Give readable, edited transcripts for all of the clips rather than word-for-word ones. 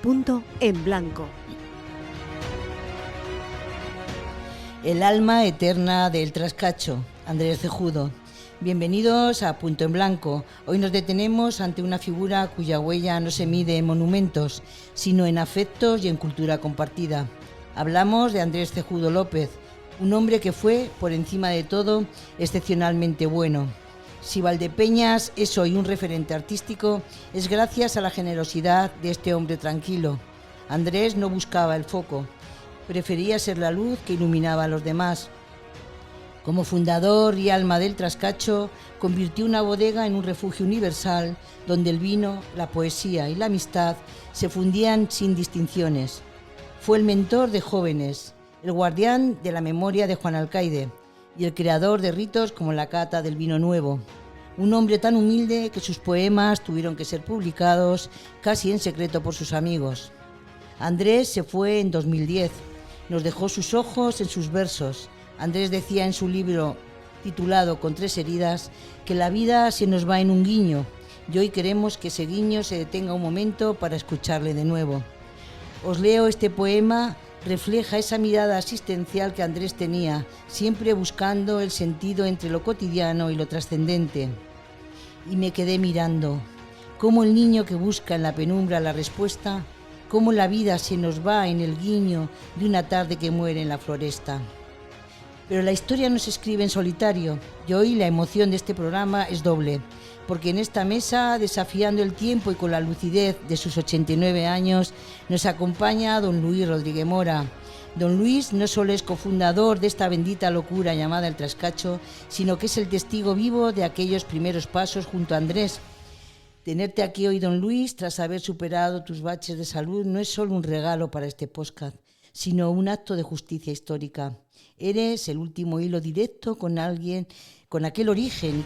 Punto en Blanco. El alma eterna del Trascacho, Andrés Cejudo. Bienvenidos a Punto en Blanco. Hoy nos detenemos ante una figura cuya huella no se mide en monumentos, sino en afectos y en cultura compartida. Hablamos de Andrés Cejudo López, un hombre que fue, por encima de todo, excepcionalmente bueno. Si Valdepeñas es hoy un referente artístico, es gracias a la generosidad de este hombre tranquilo. Andrés no buscaba el foco, prefería ser la luz que iluminaba a los demás. Como fundador y alma del Trascacho, convirtió una bodega en un refugio universal donde el vino, la poesía y la amistad se fundían sin distinciones. Fue el mentor de jóvenes, el guardián de la memoria de Juan Alcaide y el creador de ritos como la cata del vino nuevo. Un hombre tan humilde que sus poemas tuvieron que ser publicados casi en secreto por sus amigos. Andrés se fue en 2010. Nos dejó sus ojos en sus versos. Andrés decía en su libro, titulado Con 3 heridas, que la vida se nos va en un guiño y hoy queremos que ese guiño se detenga un momento para escucharle de nuevo. Os leo este poema, refleja esa mirada asistencial que Andrés tenía, siempre buscando el sentido entre lo cotidiano y lo trascendente. Y me quedé mirando, cómo el niño que busca en la penumbra la respuesta, cómo la vida se nos va en el guiño de una tarde que muere en la floresta. Pero la historia no se escribe en solitario y hoy la emoción de este programa es doble, porque en esta mesa, desafiando el tiempo y con la lucidez de sus 89 años, nos acompaña don Luis Rodríguez Mora. Don Luis no solo es cofundador de esta bendita locura llamada el Trascacho, sino que es el testigo vivo de aquellos primeros pasos junto a Andrés. Tenerte aquí hoy, don Luis, tras haber superado tus baches de salud, no es solo un regalo para este podcast, sino un acto de justicia histórica. Eres el último hilo directo con alguien, con aquel origen, y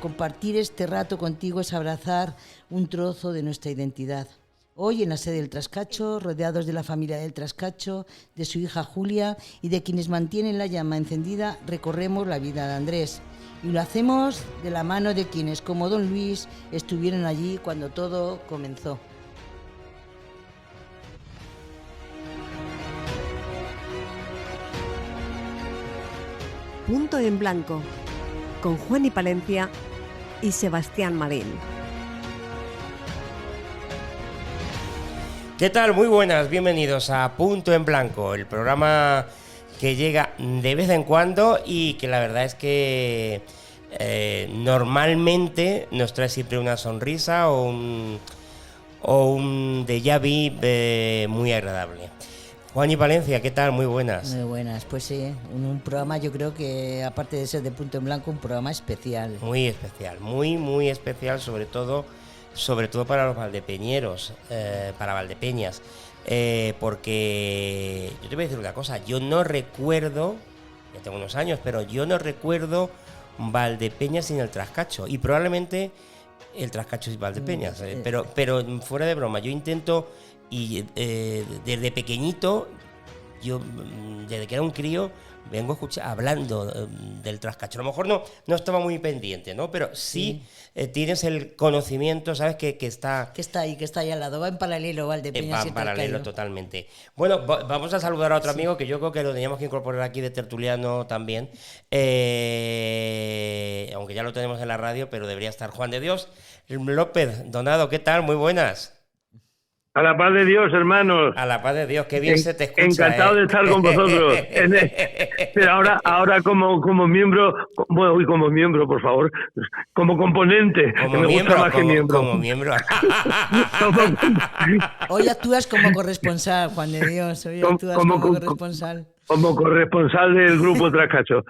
compartir este rato contigo es abrazar un trozo de nuestra identidad. Hoy en la sede del Trascacho, rodeados de la familia del Trascacho, de su hija Julia y de quienes mantienen la llama encendida, recorremos la vida de Andrés. Y lo hacemos de la mano de quienes, como don Luis, estuvieron allí cuando todo comenzó. Punto en Blanco, con Juan y Palencia y Sebastián Marín. ¿Qué tal? Muy buenas, bienvenidos a Punto en Blanco, el programa que llega de vez en cuando y que la verdad es que normalmente nos trae siempre una sonrisa o un déjà vu muy agradable. Juan y Palencia, ¿qué tal? Muy buenas. Muy buenas, pues sí, un programa, yo creo que aparte de ser de Punto en Blanco, un programa especial. Muy especial, muy especial, sobre todo para los valdepeñeros, para Valdepeñas, porque yo te voy a decir una cosa, yo no recuerdo, ya tengo unos años, pero yo no recuerdo Valdepeñas sin el Trascacho, y probablemente el Trascacho es Valdepeñas, Sí. pero fuera de broma, yo intento, y desde pequeñito, yo desde que era un crío, vengo hablando del Trascacho. A lo mejor no estaba muy pendiente, ¿no? Pero sí. Tienes el conocimiento, ¿sabes? Que está... Que está ahí al lado, va en paralelo, Valdepeñas. Va en paralelo totalmente. Bueno, vamos a saludar a otro amigo que yo creo que lo teníamos que incorporar aquí de tertuliano también. Aunque ya lo tenemos en la radio, pero debería estar Juan de Dios López Donado. ¿Qué tal? Muy buenas. A la paz de Dios, hermanos. A la paz de Dio, qué bien se te escucha. Encantado de estar con vosotros. Pero ahora como miembro, bueno, uy, como miembro, por favor, como componente. Como me miembro, gusta más que miembro. Como miembro. Hoy actúas como corresponsal, Juan de Dios. Hoy actúas como corresponsal. Como corresponsal del grupo Trascacho.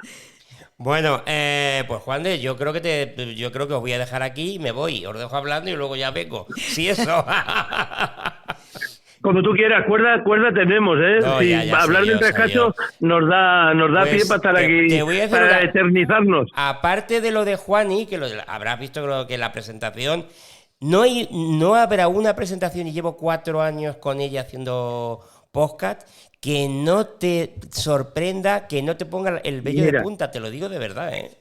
Bueno, pues Juan de, yo creo que os voy a dejar aquí y me voy. Os dejo hablando y luego ya vengo. Sí, eso. Como tú quieras, cuerda tenemos, ¿eh? No, si ya hablar del Trascacho nos da pues pie para estar aquí, para eternizarnos. Aparte de lo de Juani, que habrás visto que la presentación, no habrá una presentación, y llevo 4 años con ella haciendo podcast, que no te sorprenda, que no te ponga el vello de punta, te lo digo de verdad, ¿eh?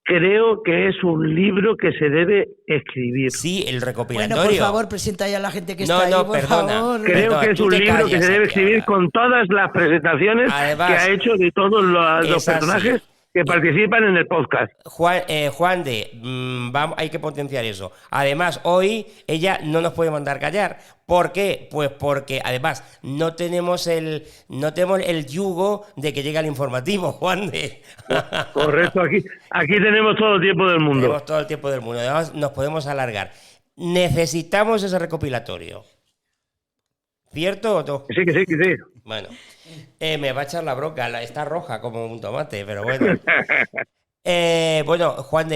creo que es un libro que se debe escribir. Sí, el Bueno, recopilatorio. por favor, presenta ya a la gente que No, está no, ahí, por perdona. favor. Creo Perdón, que es tú un te libro que callas se debe aquí escribir ahora. con todas las presentaciones Además, que ha hecho de todos los es así. personajes que participan en el podcast. Juan vamos, hay que potenciar eso. Además, hoy ella no nos puede mandar callar. ¿Por qué? Pues porque además no tenemos el yugo de que llegue al informativo, Juan de. Correcto, aquí tenemos todo el tiempo del mundo. Tenemos todo el tiempo del mundo. Además, nos podemos alargar. Necesitamos ese recopilatorio. ¿Cierto o no? Que sí. Bueno, me va a echar la bronca, está roja como un tomate, pero bueno. Bueno, Juan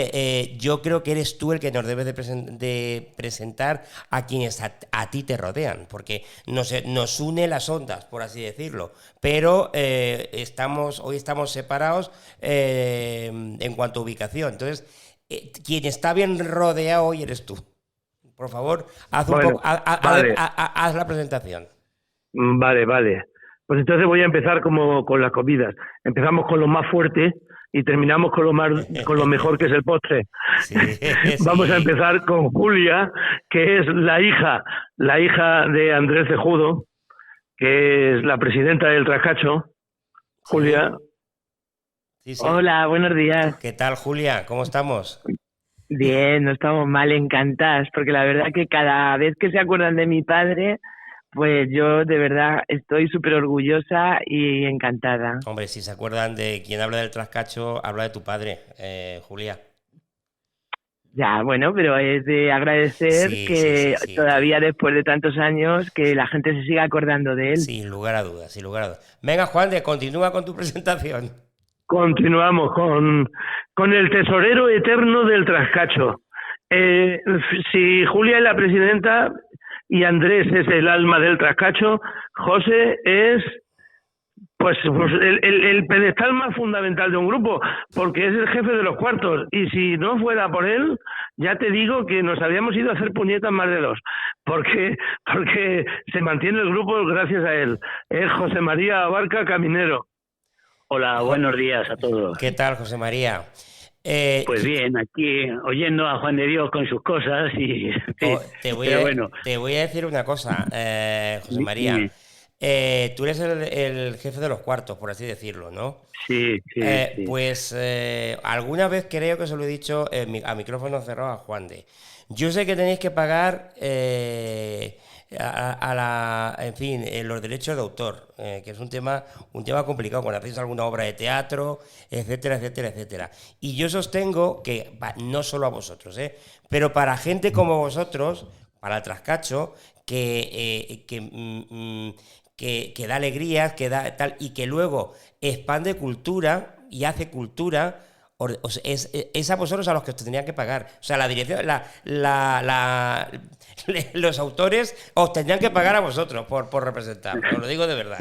yo creo que eres tú el que nos debes de presentar a quienes a ti te rodean, porque nos une las ondas, por así decirlo, pero hoy estamos separados en cuanto a ubicación. Entonces, quien está bien rodeado hoy eres tú. Por favor, haz la presentación. Vale. Pues entonces voy a empezar como con las comidas. Empezamos con lo más fuerte y terminamos con lo mejor, que es el postre. Sí, Vamos sí. a empezar con Julia, que es la hija de Andrés Cejudo, que es la presidenta del Trascacho. Julia. Sí. Hola, buenos días. ¿Qué tal, Julia? ¿Cómo estamos? Bien, no estamos mal, encantadas, porque la verdad que cada vez que se acuerdan de mi padre, pues yo de verdad estoy súper orgullosa y encantada. Hombre, si se acuerdan de quien habla del Trascacho, habla de tu padre, Julia. Ya, bueno, pero es de agradecer Sí, que sí. todavía después de tantos años que la gente se siga acordando de él. Sin lugar a dudas. Venga, Juan, continúa con tu presentación. Continuamos con el tesorero eterno del Trascacho. Si Julia es la presidenta y Andrés es el alma del Trascacho, José es pues el pedestal más fundamental de un grupo, porque es el jefe de los cuartos, y si no fuera por él, ya te digo que nos habíamos ido a hacer puñetas más de dos, porque se mantiene el grupo gracias a él. Es José María Abarca Caminero. Hola, buenos días a todos. ¿Qué tal, José María? Pues bien, aquí oyendo a Juan de Dios con sus cosas y... Te voy a decir una cosa, José María. Dime. Tú eres el jefe de los cuartos, por así decirlo, ¿no? Sí. Pues alguna vez creo que se lo he dicho a micrófono cerrado a Juan de. Yo sé que tenéis que pagar los derechos de autor, que es un tema complicado cuando hacéis alguna obra de teatro, etcétera. Y yo sostengo que, no solo a vosotros, pero para gente como vosotros, para el Trascacho, que da alegrías, que da tal, y que luego expande cultura y hace cultura, es a vosotros a los que os tendrían que pagar. O sea, la dirección, los autores os tendrían que pagar a vosotros por representar. Os lo digo de verdad,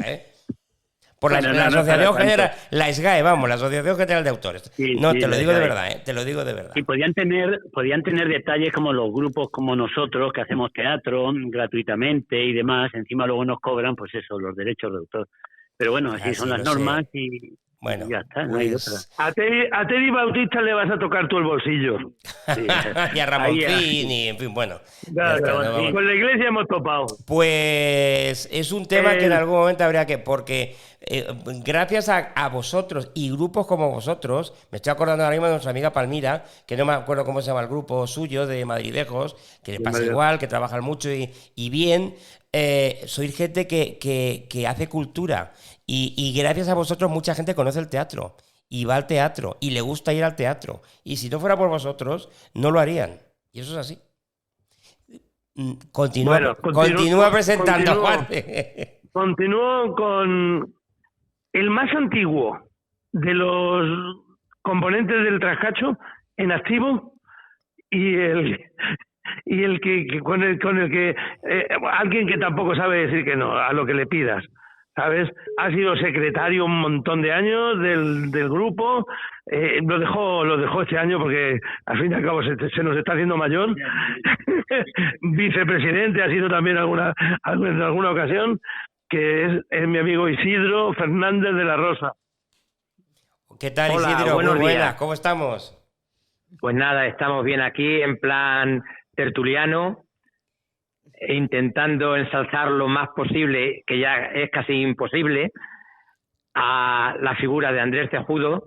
Por Bueno, la no Asociación para General, tanto. la SGAE, vamos, la Asociación General de Autores. Sí, No, te lo la digo de SGAE. verdad, te lo digo de verdad. Y podían tener detalles como los grupos como nosotros, que hacemos teatro gratuitamente y demás. Encima luego nos cobran, pues eso, los derechos de autor. Pero bueno, así son las normas y Bueno, ya está, no hay otra. pues, A Teddy Bautista le vas a tocar tú el bolsillo. Sí. y a Ramoncín, y en fin, bueno. ya está, no vamos. Con la iglesia hemos topado. Pues es un tema que en algún momento habría que, porque gracias a vosotros y grupos como vosotros, me estoy acordando ahora mismo de nuestra amiga Palmira, que no me acuerdo cómo se llama el grupo suyo de Madridejos, que le pasa igual, que trabajan mucho y bien, sois gente que hace cultura y gracias a vosotros mucha gente conoce el teatro y va al teatro y le gusta ir al teatro, y si no fuera por vosotros no lo harían, y eso es así. Continúa presentando, Juan. Continúo con el más antiguo de los componentes del Trascacho en activo y el que con el que alguien que tampoco sabe decir que no a lo que le pidas, ¿sabes? Ha sido secretario un montón de años del grupo, lo dejó este año porque al fin y al cabo se nos está haciendo mayor. Vicepresidente ha sido también en alguna ocasión, que es mi amigo Isidro Fernández de la Rosa. ¿Qué tal, Hola, Isidro? buenos Muy buenas, días. ¿cómo estamos? Pues nada, estamos bien aquí en plan tertuliano, intentando ensalzar lo más posible, que ya es casi imposible, a la figura de Andrés Cejudo,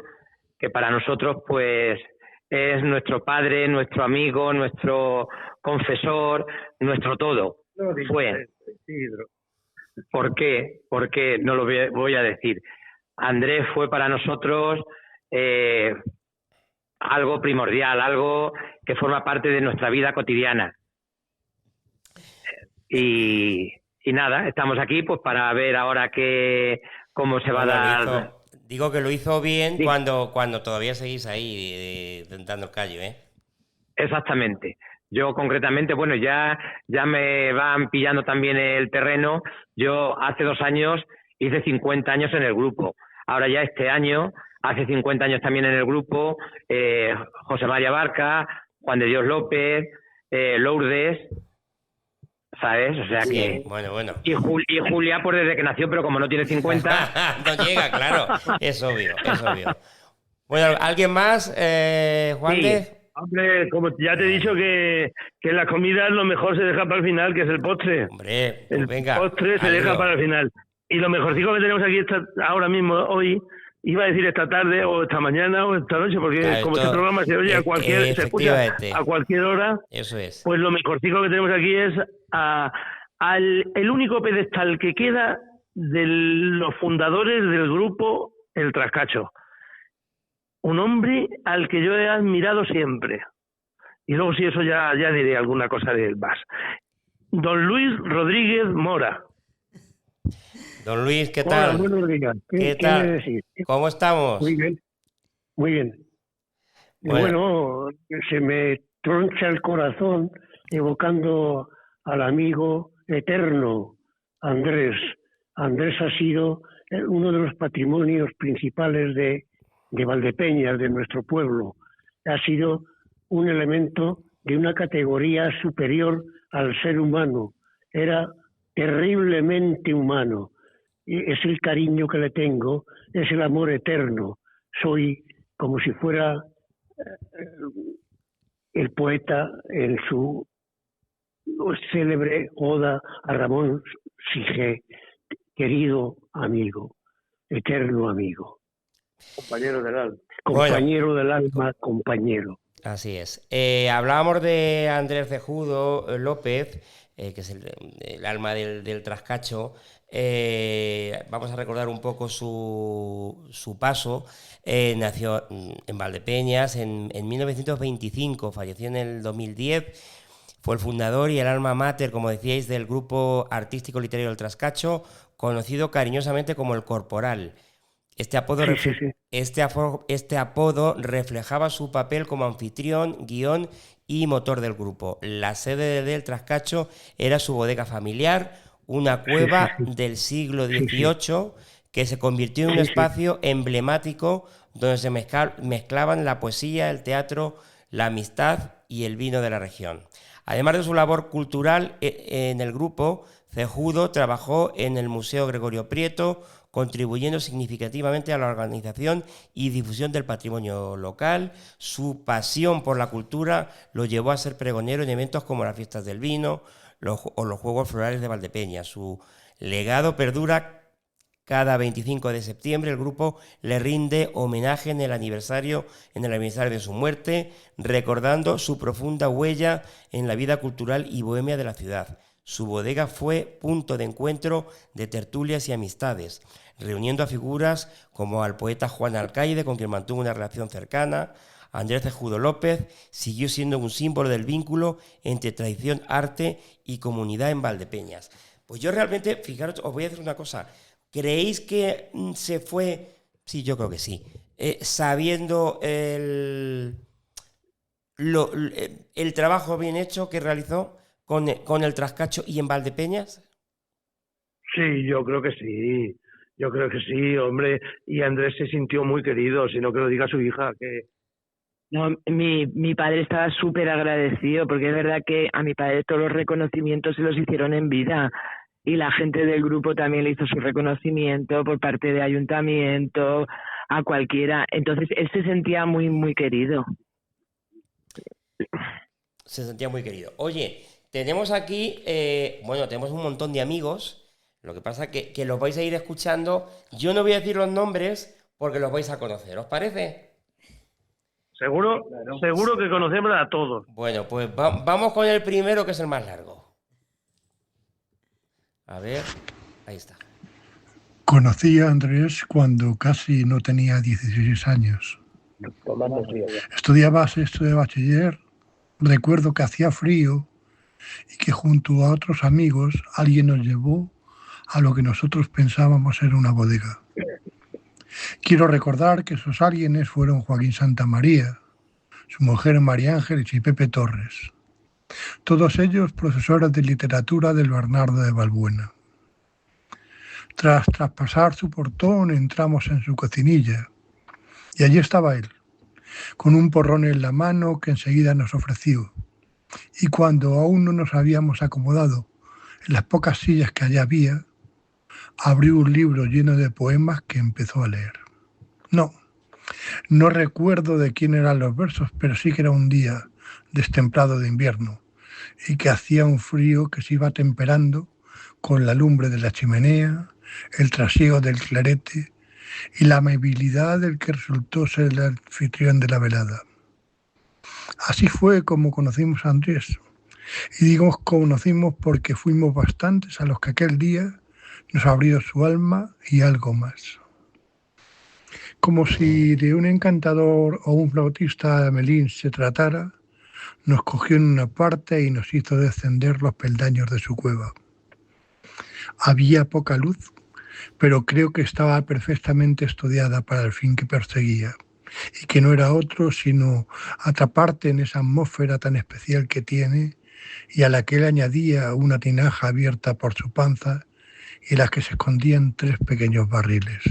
que para nosotros pues es nuestro padre, nuestro amigo, nuestro confesor, nuestro todo. Fue. ¿Por qué? Porque no lo voy a decir. Andrés fue para nosotros algo primordial, algo que forma parte de nuestra vida cotidiana. Y nada, estamos aquí pues para ver ahora cómo se va a dar. Digo que lo hizo bien Sí. cuando todavía seguís ahí tentando el callo, ¿eh? Exactamente. Yo concretamente, bueno, ya me van pillando también el terreno. Yo hace 2 años hice 50 años en el grupo. Ahora ya este año, hace 50 años también en el grupo, José María Barca, Juan de Dios López, Lourdes, ¿sabes? O sea Sí, que... bueno. Y Julia, pues desde que nació, pero como no tiene 50... No llega, claro. Es obvio. Bueno, ¿alguien más, Juan Sí. de? Hombre, como ya te he dicho que la comida lo mejor se deja para el final, que es el postre. Hombre, pues El venga. postre se al deja lío. para el final. Y lo mejorcito que tenemos aquí ahora mismo, hoy, iba a decir esta tarde o esta mañana o esta noche, porque Claro, como esto- este programa se oye se escucha efectivamente. a cualquier hora, Eso es. pues lo mejorcito que tenemos aquí es el único pedestal que queda de los fundadores del grupo El Trascacho. Un hombre al que yo he admirado siempre. Y luego si eso ya diré alguna cosa de él más. Don Luis Rodríguez Mora. Don Luis, ¿qué Hola, tal? buenos días. ¿Qué ¿Qué tal? me decís? ¿Cómo estamos? Muy bien, muy bien. Bueno, se me troncha el corazón evocando al amigo eterno Andrés. Andrés ha sido uno de los patrimonios principales de Valdepeñas, de nuestro pueblo. Ha sido un elemento de una categoría superior al ser humano. Era terriblemente humano. Y es el cariño que le tengo, es el amor eterno. Soy como si fuera el poeta en su célebre oda a Ramón Sige, querido amigo, eterno amigo. Compañero del alma. Compañero del alma, compañero. Así es. Hablábamos de Andrés Cejudo López, que es el alma del Trascacho. Vamos a recordar un poco su paso. Nació en Valdepeñas en 1925, falleció en el 2010. Fue el fundador y el alma mater, como decíais, del grupo artístico literario del Trascacho, conocido cariñosamente como el Corporal. Este apodo reflejaba su papel como anfitrión, guión y motor del grupo. La sede del Trascacho era su bodega familiar, una cueva del siglo XVIII que se convirtió en un espacio emblemático donde se mezclaban la poesía, el teatro, la amistad y el vino de la región. Además de su labor cultural en el grupo, Cejudo trabajó en el Museo Gregorio Prieto, contribuyendo significativamente a la organización y difusión del patrimonio local. Su pasión por la cultura lo llevó a ser pregonero en eventos como las fiestas del vino o los Juegos Florales de Valdepeñas. Su legado perdura. Cada 25 de septiembre el grupo le rinde homenaje en el aniversario de su muerte, recordando su profunda huella en la vida cultural y bohemia de la ciudad. Su bodega fue punto de encuentro de tertulias y amistades, reuniendo a figuras como al poeta Juan Alcaide, con quien mantuvo una relación cercana. Andrés Cejudo López siguió siendo un símbolo del vínculo entre tradición, arte y comunidad en Valdepeñas. Pues yo realmente, fijaros, os voy a decir una cosa. ¿Creéis que se fue? Sí, yo creo que sí. Sabiendo el trabajo bien hecho que realizó con el Trascacho y en Valdepeñas. Sí, yo creo que sí. Yo creo que sí, hombre. Y Andrés se sintió muy querido, sino que lo diga su hija, que... No, mi padre estaba súper agradecido, porque es verdad que a mi padre todos los reconocimientos se los hicieron en vida. Y la gente del grupo también le hizo su reconocimiento por parte de ayuntamiento, a cualquiera. Entonces él se sentía muy, muy querido. se sentía muy querido. Oye, tenemos aquí, tenemos un montón de amigos. Lo que pasa es que los vais a ir escuchando. Yo no voy a decir los nombres porque los vais a conocer. ¿Os parece? Seguro que conocemos a todos. Bueno, pues vamos con el primero, que es el más largo. A ver, ahí está. Conocí a Andrés cuando casi no tenía 16 años. Estudiaba sexto de bachiller. Recuerdo que hacía frío y que junto a otros amigos alguien nos llevó a lo que nosotros pensábamos era una bodega. Quiero recordar que esos alguienes fueron Joaquín Santamaría, su mujer María Ángeles y Pepe Torres. Todos ellos profesores de literatura del Bernardo de Valbuena. Tras traspasar su portón entramos en su cocinilla y allí estaba él, con un porrón en la mano que enseguida nos ofreció. Y cuando aún no nos habíamos acomodado en las pocas sillas que allá había, abrió un libro lleno de poemas que empezó a leer. No recuerdo de quién eran los versos, pero sí que era un día destemplado de invierno y que hacía un frío que se iba temperando con la lumbre de la chimenea, el trasiego del clarete y la amabilidad del que resultó ser el anfitrión de la velada. Así fue como conocimos a Andrés. Y digo conocimos porque fuimos bastantes a los que aquel día nos abrió su alma y algo más. Como si de un encantador o un flautista Melín se tratara, nos cogió en una parte y nos hizo descender los peldaños de su cueva. Había poca luz, pero creo que estaba perfectamente estudiada para el fin que perseguía, y que no era otro sino atraparte en esa atmósfera tan especial que tiene y a la que él añadía una tinaja abierta por su panza y en la que se escondían 3 pequeños barriles.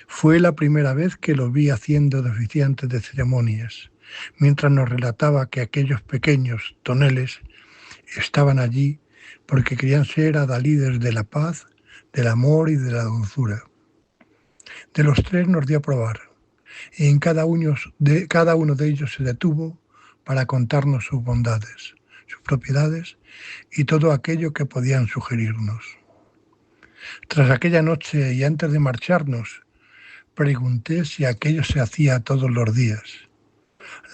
Fue la primera vez que lo vi haciendo de oficiante de ceremonias, mientras nos relataba que aquellos pequeños toneles estaban allí porque querían ser adalides de la paz, del amor y de la dulzura. De los 3 nos dio a probar, y en cada uno de ellos se detuvo para contarnos sus bondades, sus propiedades y todo aquello que podían sugerirnos. Tras aquella noche y antes de marcharnos, pregunté si aquello se hacía todos los días.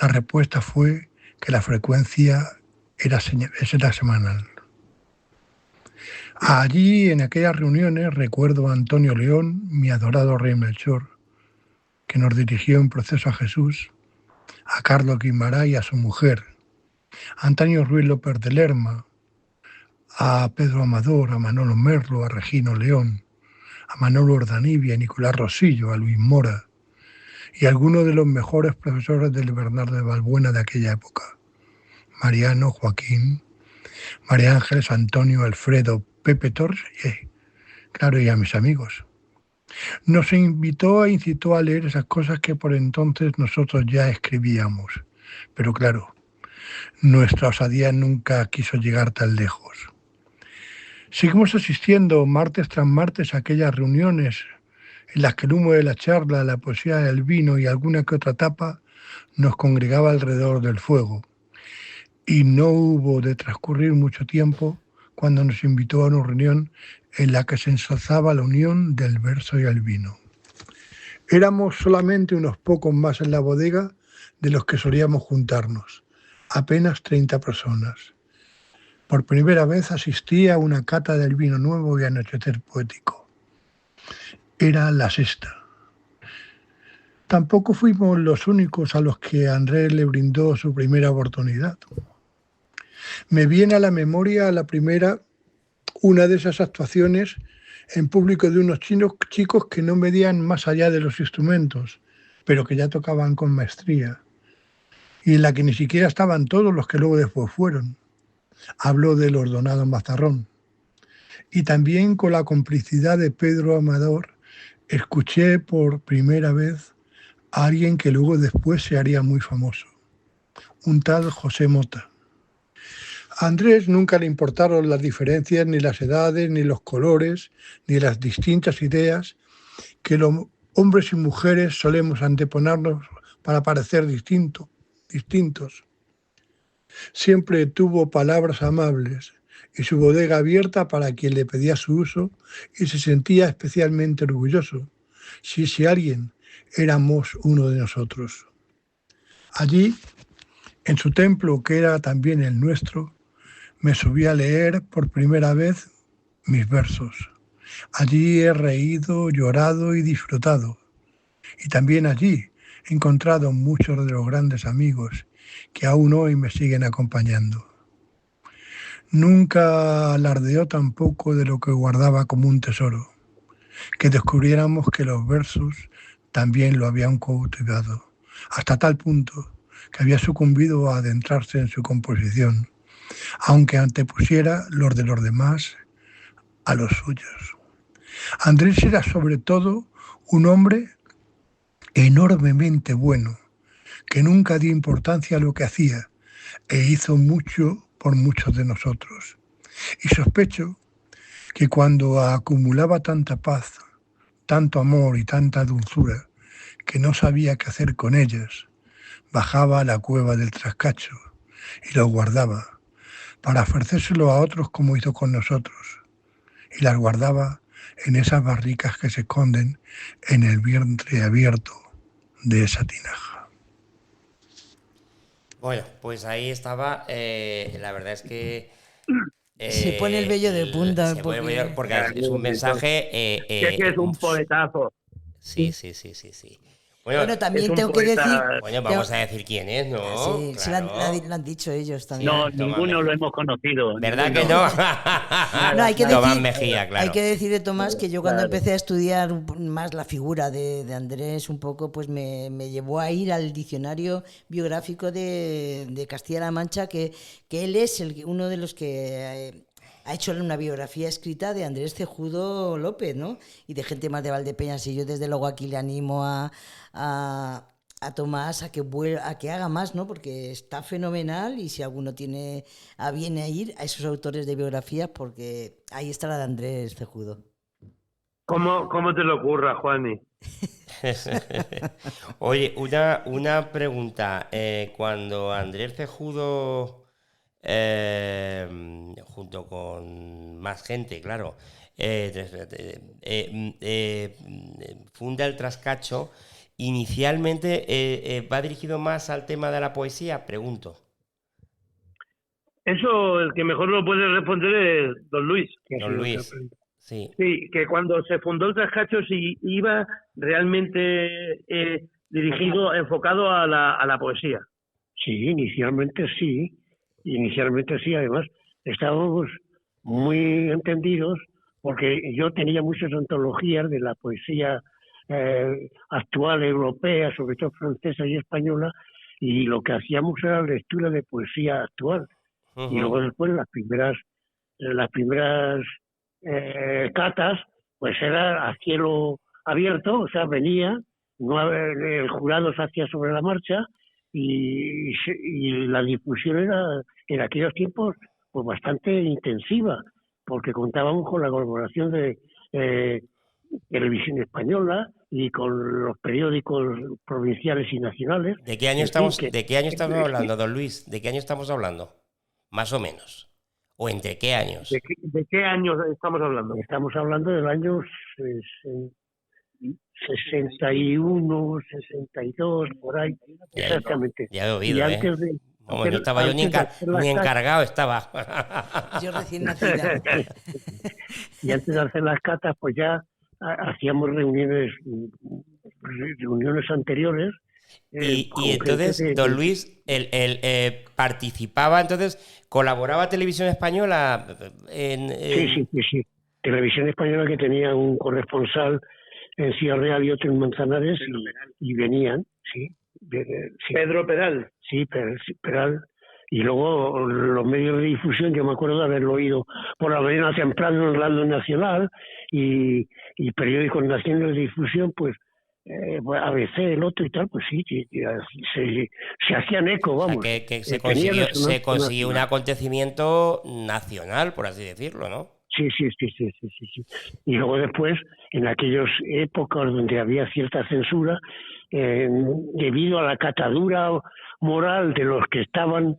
La respuesta fue que la frecuencia era semanal. Allí, en aquellas reuniones, recuerdo a Antonio León, mi adorado rey Melchor, que nos dirigió en Proceso a Jesús, a Carlos Guimarães y a su mujer, a Antonio Ruiz López de Lerma, a Pedro Amador, a Manolo Merlo, a Regino León, a Manolo Ordanibia, a Nicolás Rosillo, a Luis Mora y a algunos de los mejores profesores del Bernardo de Valbuena de aquella época: Mariano, Joaquín, María Ángeles, Antonio, Alfredo, Pepe Torres y a mis amigos. Nos invitó e incitó a leer esas cosas que por entonces nosotros ya escribíamos, pero claro, nuestra osadía nunca quiso llegar tan lejos. Seguimos asistiendo martes tras martes a aquellas reuniones en las que el humo de la charla, la poesía del vino y alguna que otra tapa nos congregaba alrededor del fuego. Y no hubo de transcurrir mucho tiempo cuando nos invitó a una reunión en la que se ensalzaba la unión del verso y el vino. Éramos solamente unos pocos más en la bodega de los que solíamos juntarnos, apenas 30 personas. Por primera vez asistí a una cata del vino nuevo y anochecer poético. Era la sexta. Tampoco fuimos los únicos a los que Andrés le brindó su primera oportunidad. Me viene a la memoria una de esas actuaciones en público de unos chicos que no medían más allá de los instrumentos, pero que ya tocaban con maestría, y en la que ni siquiera estaban todos los que luego después fueron. Hablo de los Donados Mazarrón. Y también con la complicidad de Pedro Amador, escuché por primera vez a alguien que luego después se haría muy famoso, un tal José Mota. A Andrés nunca le importaron las diferencias, ni las edades, ni los colores, ni las distintas ideas que los hombres y mujeres solemos anteponernos para parecer distintos. Siempre tuvo palabras amables y su bodega abierta para quien le pedía su uso, y se sentía especialmente orgulloso si alguien éramos uno de nosotros. Allí, en su templo, que era también el nuestro, me subí a leer por primera vez mis versos. Allí he reído, llorado y disfrutado. Y también allí he encontrado muchos de los grandes amigos que aún hoy me siguen acompañando. Nunca alardeó tampoco de lo que guardaba como un tesoro, que descubriéramos que los versos también lo habían cautivado, hasta tal punto que había sucumbido a adentrarse en su composición, aunque antepusiera los de los demás a los suyos. Andrés era sobre todo un hombre enormemente bueno, que nunca dio importancia a lo que hacía e hizo mucho por muchos de nosotros. Y sospecho que cuando acumulaba tanta paz, tanto amor y tanta dulzura, que no sabía qué hacer con ellas, bajaba a la cueva del Trascacho y los guardaba, para ofrecérselo a otros como hizo con nosotros, y las guardaba en esas barricas que se esconden en el vientre abierto de esa tinaja. Bueno, pues ahí estaba, la verdad es que... se pone el vello de punta. Porque es un mensaje... que es un poetazo. Sí. Bueno, también tengo que decir... Bueno, vamos a decir quién es, ¿no? Sí, claro. lo han dicho ellos también. No, ninguno lo hemos conocido. ¿Verdad que no? No, hay que Tomás Mejía, claro. Hay que decir de Tomás que yo cuando empecé a estudiar más la figura de Andrés un poco, pues me llevó a ir al diccionario biográfico de Castilla-La Mancha, que él es uno de los que... ha hecho una biografía escrita de Andrés Cejudo López, ¿no? Y de gente más de Valdepeñas. Y yo desde luego aquí le animo a Tomás a que haga más, ¿no? Porque está fenomenal, y si alguno tiene a bien a ir a esos autores de biografías, porque ahí está la de Andrés Cejudo. ¿Cómo te lo ocurra, Juani? Oye, una pregunta. Cuando Andrés Cejudo... junto con más gente, claro, funda el Trascacho. Inicialmente va dirigido más al tema de la poesía, pregunto. Eso el que mejor lo puede responder es don Luis. Don Luis, sí. Sí, que cuando se fundó el Trascacho sí iba realmente dirigido, enfocado a la poesía. Sí, inicialmente sí. Además, estábamos muy entendidos porque yo tenía muchas antologías de la poesía actual europea, sobre todo francesa y española, y lo que hacíamos era lectura de poesía actual. Uh-huh. Y luego después las primeras catas, pues era a cielo abierto, o sea, venía, el jurado se hacía sobre la marcha, y la difusión era en aquellos tiempos pues bastante intensiva, porque contábamos con la colaboración de Televisión Española y con los periódicos provinciales y nacionales. ¿De qué año estamos hablando, don Luis? ¿De qué año estamos hablando? Más o menos. ¿O entre qué años? ¿De qué años estamos hablando? Estamos hablando del año 61, 62, por ahí, exactamente. Ya he oído, y antes de, no estaba yo ni encargado estaba. Yo recién nacida. Y antes de hacer las catas, pues ya hacíamos reuniones anteriores. Y entonces, don Luis, participaba, entonces, colaboraba Televisión Española Sí. Televisión Española, que tenía un corresponsal en Ciudad Real y otro en Manzanares, y venían, sí. Pedro Peral. Sí, Peral. Y luego los medios de difusión, yo me acuerdo de haberlo oído por la mañana temprano en Radio Nacional y periódicos nacionales de difusión, pues ABC, el otro y tal, pues sí, se hacían eco, vamos. O sea, que se consiguió un acontecimiento nacional, por así decirlo, ¿no? Sí. Y luego después, en aquellas épocas donde había cierta censura, debido a la catadura moral de los que estaban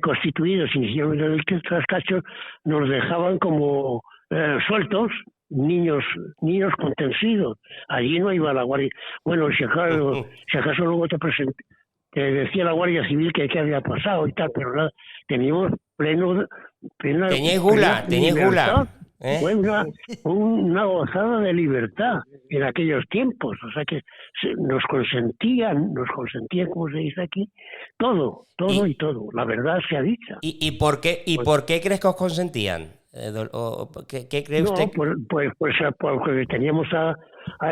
constituidos, inicialmente del Trascacho, nos dejaban como sueltos, niños contensidos. Allí no iba la Guardia. Bueno, si acaso luego te decía la Guardia Civil que qué había pasado y tal, pero nada, teníamos plena Teníais gula. Fue una gozada de libertad en aquellos tiempos, o sea que nos consentían, como se dice aquí, todo, y todo, la verdad sea dicha. ¿Y por qué crees que os consentían? ¿Qué cree usted? Pues porque teníamos a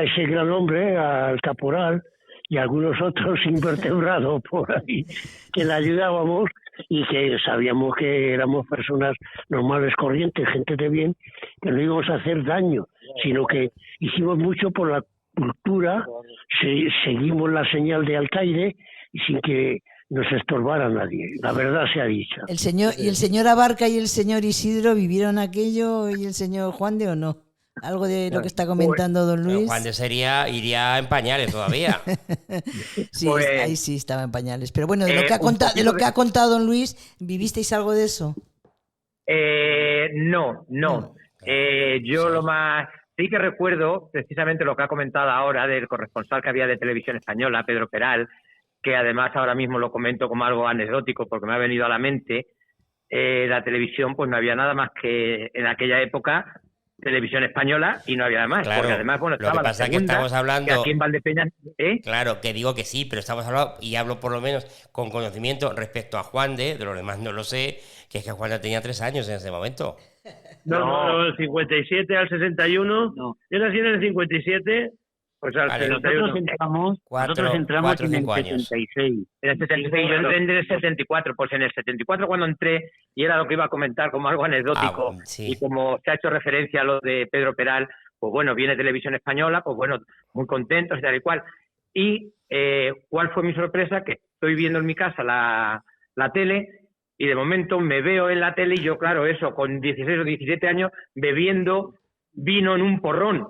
ese gran hombre, al caporal, y algunos otros invertebrados por ahí, que le ayudábamos y que sabíamos que éramos personas normales, corrientes, gente de bien, que no íbamos a hacer daño, sino que hicimos mucho por la cultura, seguimos la señal de Alcaide y sin que nos estorbara nadie, la verdad sea dicha. El señor Abarca y el señor Isidro vivieron aquello, y el señor Juan de, ¿o no? Algo de lo que está comentando don Luis. Juan de iría en pañales todavía. Sí, ahí sí estaba en pañales. Pero bueno, de lo que ha contado don Luis, ¿vivisteis algo de eso? No. Yo lo más... Sí que recuerdo precisamente lo que ha comentado ahora del corresponsal que había de Televisión Española, Pedro Peral, que además ahora mismo lo comento como algo anecdótico porque me ha venido a la mente. La televisión, pues no había nada más que en aquella época Televisión Española y no había nada más. Claro, porque además, bueno, lo que pasa es que estamos hablando... que aquí en Valdepeñas... Claro, que digo que sí, pero estamos hablando, y hablo por lo menos con conocimiento respecto a Juan de los demás no lo sé, que es que Juan de tenía 3 años en ese momento. No, del 57 al 61. No. Yo nací en el 57, pues al 61. Nosotros entramos en el 76. En el 76, yo entré en el 74, pues en el 74 cuando entré, y era lo que iba a comentar como algo anecdótico, sí. Y como se ha hecho referencia a lo de Pedro Peral, pues bueno, viene Televisión Española, pues bueno, muy contentos y tal y cual. Y ¿cuál fue mi sorpresa? Que estoy viendo en mi casa la tele, y de momento me veo en la tele y yo, claro, eso, con 16 o 17 años, bebiendo vino en un porrón.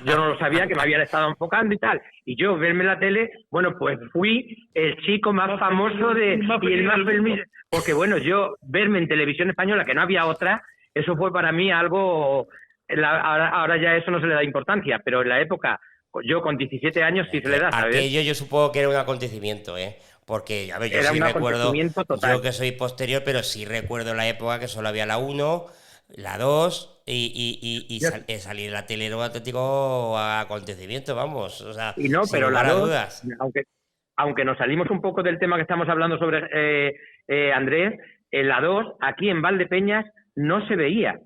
Yo no lo sabía, que me habían estado enfocando y tal. Y yo, verme en la tele, bueno, pues fui el chico más famoso y el más feliz. Porque bueno, yo verme en Televisión Española, que no había otra, eso fue para mí algo... Ahora ya eso no se le da importancia, pero en la época, yo con 17 años sí se le da, ¿sabes? Aquello yo supongo que era un acontecimiento, porque, a ver, yo era sí recuerdo, total. yo que soy posterior, pero sí recuerdo la época que solo había la 1, la 2 y salir en la tele era un auténtico acontecimiento, vamos. O sea, y no, pero la 2, dudas. Aunque nos salimos un poco del tema que estamos hablando sobre Andrés, en la 2, aquí en Valdepeñas, no se veía,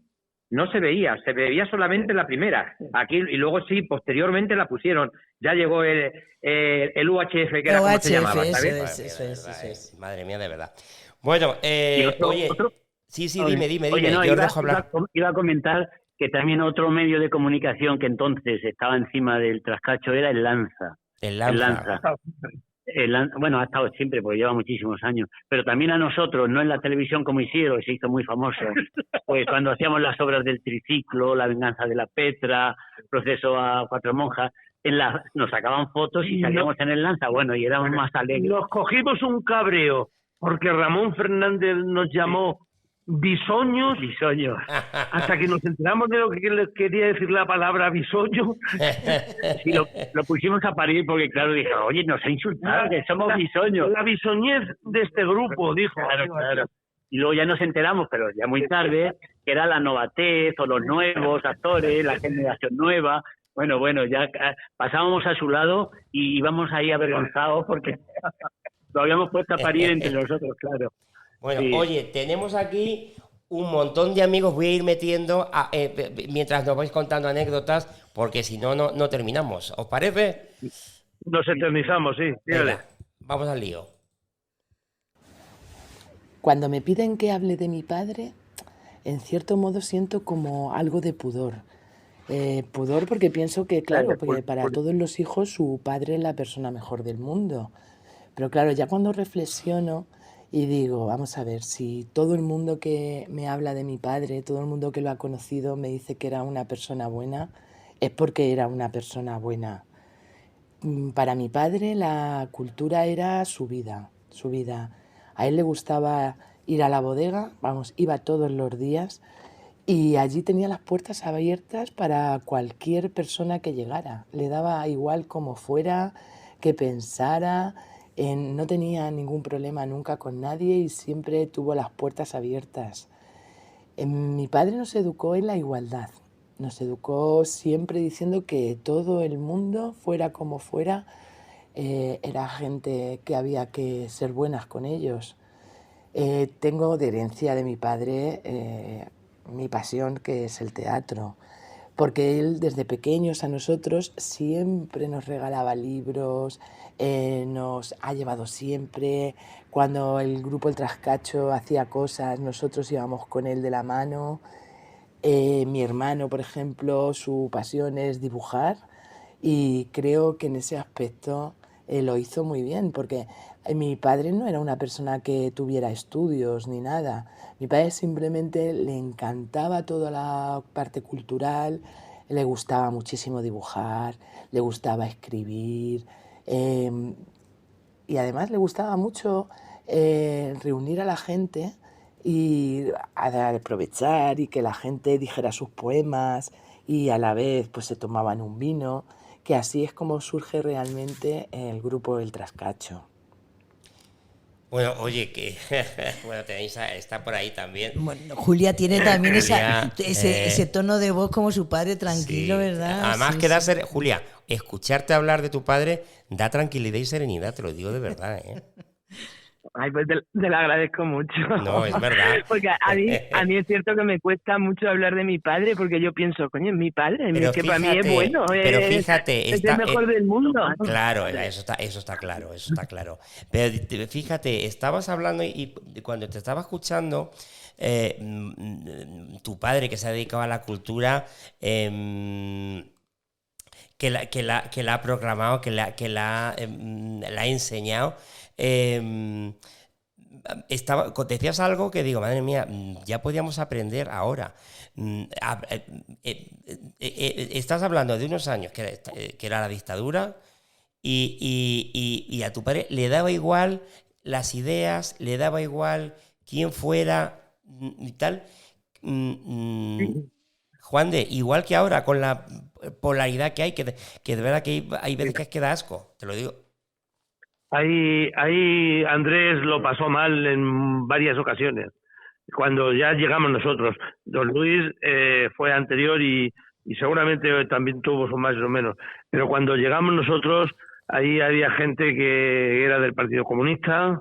se veía solamente la primera. Aquí, y luego sí, posteriormente la pusieron. Ya llegó el UHF, que era como se llamaba, ¿sabes? Eso es. Madre mía, de verdad. Bueno, ¿otro? Sí, dime. Oye, no, yo os dejo hablar. Iba a comentar que también otro medio de comunicación que entonces estaba encima del Trascacho era el Lanza. El Lanza. Bueno, ha estado siempre, porque lleva muchísimos años. Pero también a nosotros, no en la televisión como Isidro, que se hizo muy famoso, pues cuando hacíamos las obras del Triciclo, La venganza de la Petra, Proceso a 4 monjas, nos sacaban fotos y salíamos en el Lanza, bueno, y éramos más alegres. Nos cogimos un cabreo, porque Ramón Fernández nos llamó bisoños, hasta que nos enteramos de lo que quería decir la palabra bisoño. Y lo pusimos a parir porque, claro, dijo, oye, nos ha insultado, que somos bisoños. La bisoñez de este grupo, dijo. Claro. Y luego ya nos enteramos, pero ya muy tarde, que era la novatez o los nuevos actores, la generación nueva. Bueno, ya pasábamos a su lado y íbamos ahí avergonzados porque lo habíamos puesto a parir entre nosotros, claro. Bueno, sí. Oye, tenemos aquí un montón de amigos, voy a ir metiendo mientras nos vais contando anécdotas, porque si no terminamos. ¿Os parece? Nos eternizamos, sí. Venga, vamos al lío. Cuando me piden que hable de mi padre, en cierto modo siento como algo de pudor. Pudor porque pienso que, claro, porque para todos los hijos su padre es la persona mejor del mundo. Pero claro, ya cuando reflexiono y digo, vamos a ver, si todo el mundo que me habla de mi padre, todo el mundo que lo ha conocido me dice que era una persona buena, es porque era una persona buena. Para mi padre la cultura era su vida. A él le gustaba ir a la bodega, vamos, iba todos los días y allí tenía las puertas abiertas para cualquier persona que llegara. Le daba igual cómo fuera, que pensara, no tenía ningún problema nunca con nadie y siempre tuvo las puertas abiertas. Mi padre nos educó en la igualdad, nos educó siempre diciendo que todo el mundo, fuera como fuera, era gente que había que ser buenas con ellos. Tengo de herencia de mi padre mi pasión, que es el teatro, porque él desde pequeños a nosotros siempre nos regalaba libros, nos ha llevado siempre. Cuando el grupo El Trascacho hacía cosas, nosotros íbamos con él de la mano. Mi hermano, por ejemplo, su pasión es dibujar y creo que en ese aspecto lo hizo muy bien, porque mi padre no era una persona que tuviera estudios ni nada. Mi padre simplemente le encantaba toda la parte cultural, le gustaba muchísimo dibujar, le gustaba escribir y además le gustaba mucho reunir a la gente y aprovechar y que la gente dijera sus poemas y a la vez pues se tomaban un vino, que así es como surge realmente el grupo El Trascacho. Bueno, oye, que bueno, tenéis está por ahí también. Bueno, Julia tiene también Julia, ese tono de voz como su padre, tranquilo, sí. ¿verdad? Además Sí, que da sí. Julia, escucharte hablar de tu padre da tranquilidad y serenidad, te lo digo de verdad, ¿eh? Ay, pues te lo agradezco mucho. No, es verdad. Porque a mí es cierto que me cuesta mucho hablar de mi padre, porque yo pienso, coño, es mi padre, Pero que para mí es bueno, pero fíjate, es el mejor del mundo. Claro, eso está claro. Pero fíjate, estabas hablando y cuando te estaba escuchando, tu padre que se ha dedicado a la cultura, que la ha programado, que la ha enseñado. Decías algo que digo, madre mía, ya podíamos aprender ahora. Estás hablando de unos años que era la dictadura y a tu padre le daba igual las ideas, le daba igual quién fuera y tal. Juan de, igual que ahora con la polaridad que hay, que de verdad que hay veces que es que da asco, te lo digo. Ahí Andrés lo pasó mal en varias ocasiones. Cuando ya llegamos nosotros, don Luis fue anterior y seguramente también tuvo su más o menos. Pero cuando llegamos nosotros, ahí había gente que era del Partido Comunista,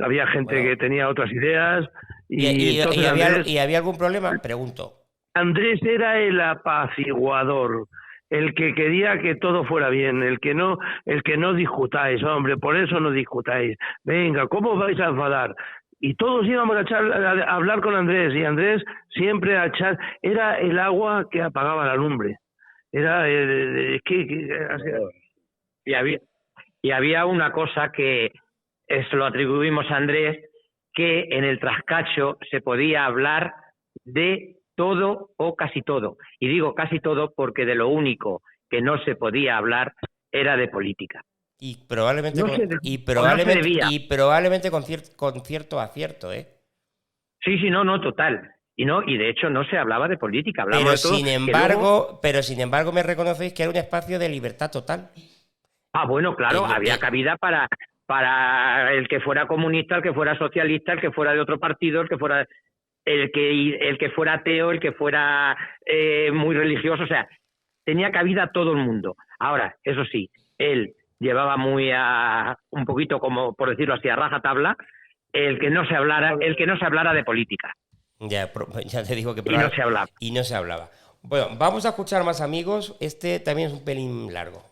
había gente que tenía otras ideas. ¿Y había algún problema? Pregunto. Andrés era el apaciguador, el que quería que todo fuera bien, el que no discutáis, hombre, por eso no discutáis. Venga, ¿cómo vais a enfadar? Y todos íbamos a hablar con Andrés, y Andrés siempre era el agua que apagaba la lumbre. Era y había una cosa que eso lo atribuimos a Andrés, que en el Trascacho se podía hablar de todo o casi todo. Y digo casi todo porque de lo único que no se podía hablar era de política. Y probablemente con cierto acierto, ¿eh? Sí, no, total. Y de hecho no se hablaba de política, hablamos pero de todo. Sin embargo me reconocéis que era un espacio de libertad total. Ah, bueno, claro, había cabida para el que fuera comunista, el que fuera socialista, el que fuera de otro partido, el que fuera ateo, el que fuera muy religioso, o sea, tenía cabida todo el mundo. Ahora, eso sí, él llevaba un poquito, como por decirlo así, a rajatabla, el que no se hablara de política. Ya te digo que y no se hablaba. Bueno, vamos a escuchar más, amigos. Este también es un pelín largo.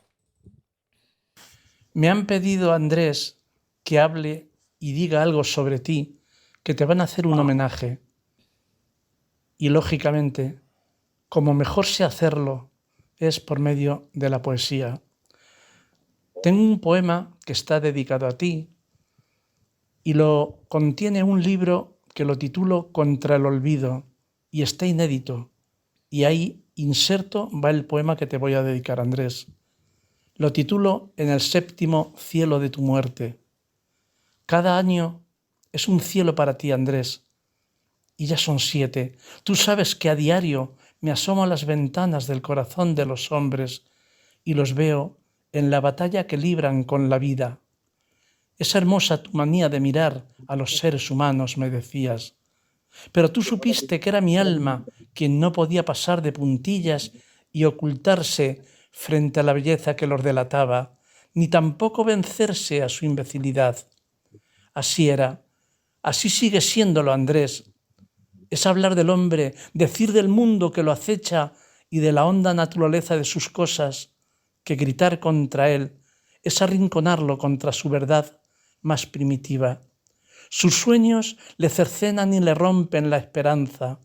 Me han pedido, Andrés, que hable y diga algo sobre ti, que te van a hacer un homenaje. Y lógicamente, como mejor sé hacerlo, es por medio de la poesía. Tengo un poema que está dedicado a ti y lo contiene un libro que lo titulo Contra el olvido y está inédito. Y ahí inserto va el poema que te voy a dedicar, Andrés. Lo titulo En el séptimo cielo de tu muerte. Cada año es un cielo para ti, Andrés. Y ya son 7. Tú sabes que a diario me asomo a las ventanas del corazón de los hombres y los veo en la batalla que libran con la vida. Es hermosa tu manía de mirar a los seres humanos, me decías. Pero tú supiste que era mi alma quien no podía pasar de puntillas y ocultarse frente a la belleza que los delataba, ni tampoco vencerse a su imbecilidad. Así era, así sigue siéndolo, Andrés. Es hablar del hombre, decir del mundo que lo acecha y de la honda naturaleza de sus cosas, que gritar contra él es arrinconarlo contra su verdad más primitiva. Sus sueños le cercenan y le rompen la esperanza,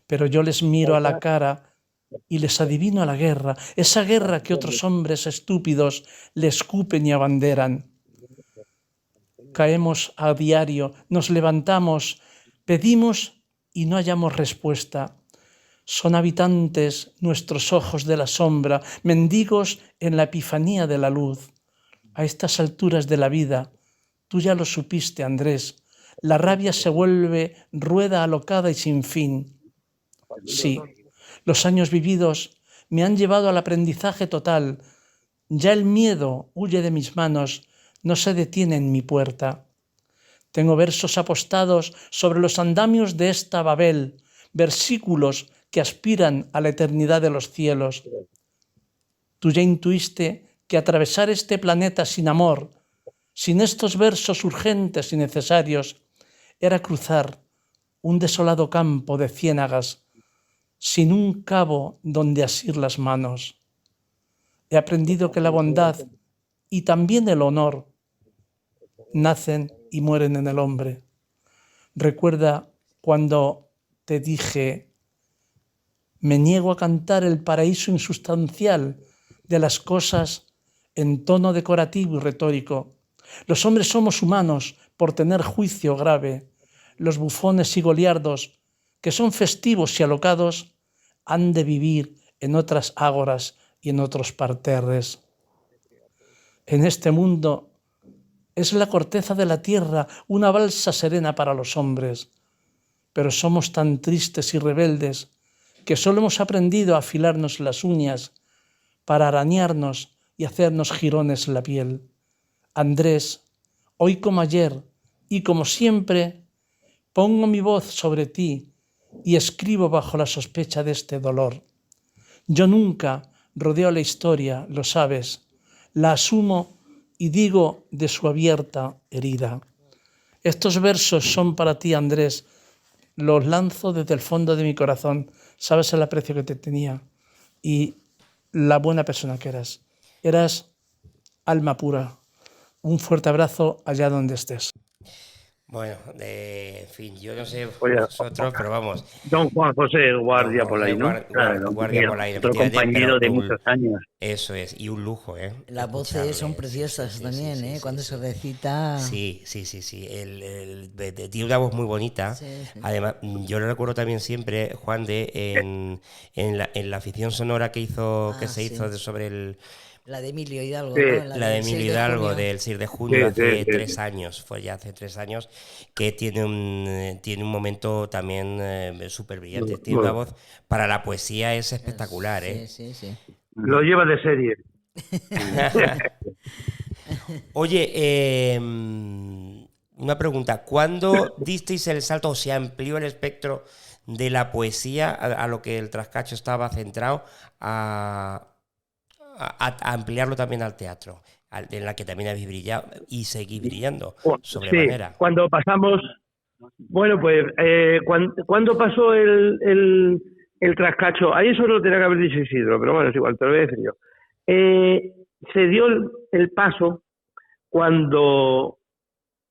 pero yo les miro a la cara y les adivino a la guerra, esa guerra que otros hombres estúpidos le escupen y abanderan. Caemos a diario, nos levantamos, pedimos y no hallamos respuesta. Son habitantes nuestros ojos de la sombra, mendigos en la epifanía de la luz. A estas alturas de la vida, tú ya lo supiste, Andrés, la rabia se vuelve rueda alocada y sin fin. Sí, los años vividos me han llevado al aprendizaje total. Ya el miedo huye de mis manos, no se detiene en mi puerta. Tengo versos apostados sobre los andamios de esta Babel, versículos que aspiran a la eternidad de los cielos. Tú ya intuiste que atravesar este planeta sin amor, sin estos versos urgentes y necesarios, era cruzar un desolado campo de ciénagas, sin un cabo donde asir las manos. He aprendido que la bondad y también el honor nacen y mueren en el hombre. Recuerda cuando te dije, me niego a cantar el paraíso insustancial de las cosas en tono decorativo y retórico. Los hombres somos humanos por tener juicio grave. Los bufones y goliardos, que son festivos y alocados, han de vivir en otras ágoras y en otros parterres. En este mundo es la corteza de la tierra una balsa serena para los hombres, pero somos tan tristes y rebeldes que solo hemos aprendido a afilarnos las uñas para arañarnos y hacernos jirones en la piel. Andrés, hoy como ayer y como siempre, pongo mi voz sobre ti y escribo bajo la sospecha de este dolor. Yo nunca rodeo la historia, lo sabes, la asumo y digo de su abierta herida. Estos versos son para ti, Andrés, los lanzo desde el fondo de mi corazón. Sabes el aprecio que te tenía y la buena persona que eras. Eras alma pura. Un fuerte abrazo allá donde estés. Bueno, en fin, yo no sé vosotros, pero vamos. Don Juan José Guardia Polaí, ¿no? Guardia Polaí. Otro compañero de muchos años. Eso es, y un lujo, ¿eh? Las voces son preciosas también, ¿eh? Cuando se recita. Sí. Tiene una voz muy bonita. Sí. Además, yo lo recuerdo también siempre, Juan, en la afición sonora que se hizo sobre el... La de Emilio Hidalgo, sí. ¿no? La de Emilio Hidalgo, del 6 de junio, hace 3 años, fue ya hace 3 años, que tiene un momento también súper brillante. Tiene una voz, para la poesía es espectacular, ¿eh? Sí. Lo lleva de serie. Oye, una pregunta, ¿cuándo disteis el salto o se amplió el espectro de la poesía a lo que el Trascacho estaba centrado a ampliarlo también al teatro, en la que también habéis brillado y seguís brillando sobremanera? Cuando pasamos, bueno, pues cuando pasó el Trascacho, ahí eso lo tenía que haber dicho Isidro, pero bueno, es igual, te lo voy a decir yo. Se dio el paso cuando,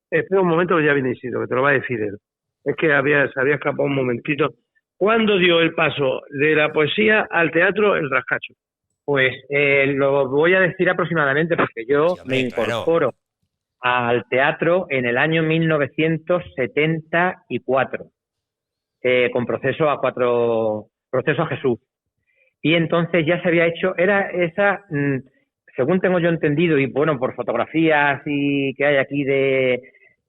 espera un momento que ya viene Isidro, que te lo va a decir él, es que se había escapado un momentito. ¿Cuándo dio el paso de la poesía al teatro el Trascacho? Pues lo voy a decir aproximadamente porque yo me incorporo al teatro en el año 1974 con Proceso a Jesús. Y entonces ya se había hecho, era esa, según tengo yo entendido, y bueno, por fotografías y que hay aquí de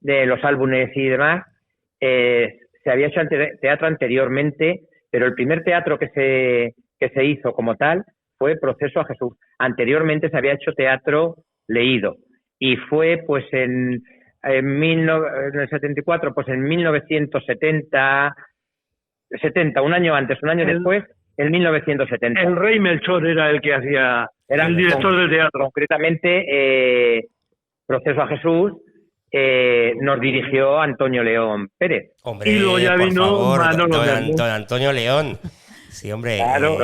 de los álbumes y demás, se había hecho teatro anteriormente, pero el primer teatro que se hizo como tal fue Proceso a Jesús. Anteriormente se había hecho teatro leído y fue pues en el 74, pues en 1970, un año antes, un año después, en 1970. El Rey Melchor era el que hacía, era el director del teatro. Concretamente, Proceso a Jesús nos dirigió Antonio León Pérez. Hombre, y luego ya vino favor, Manolo don Antonio León. Sí, hombre. Claro.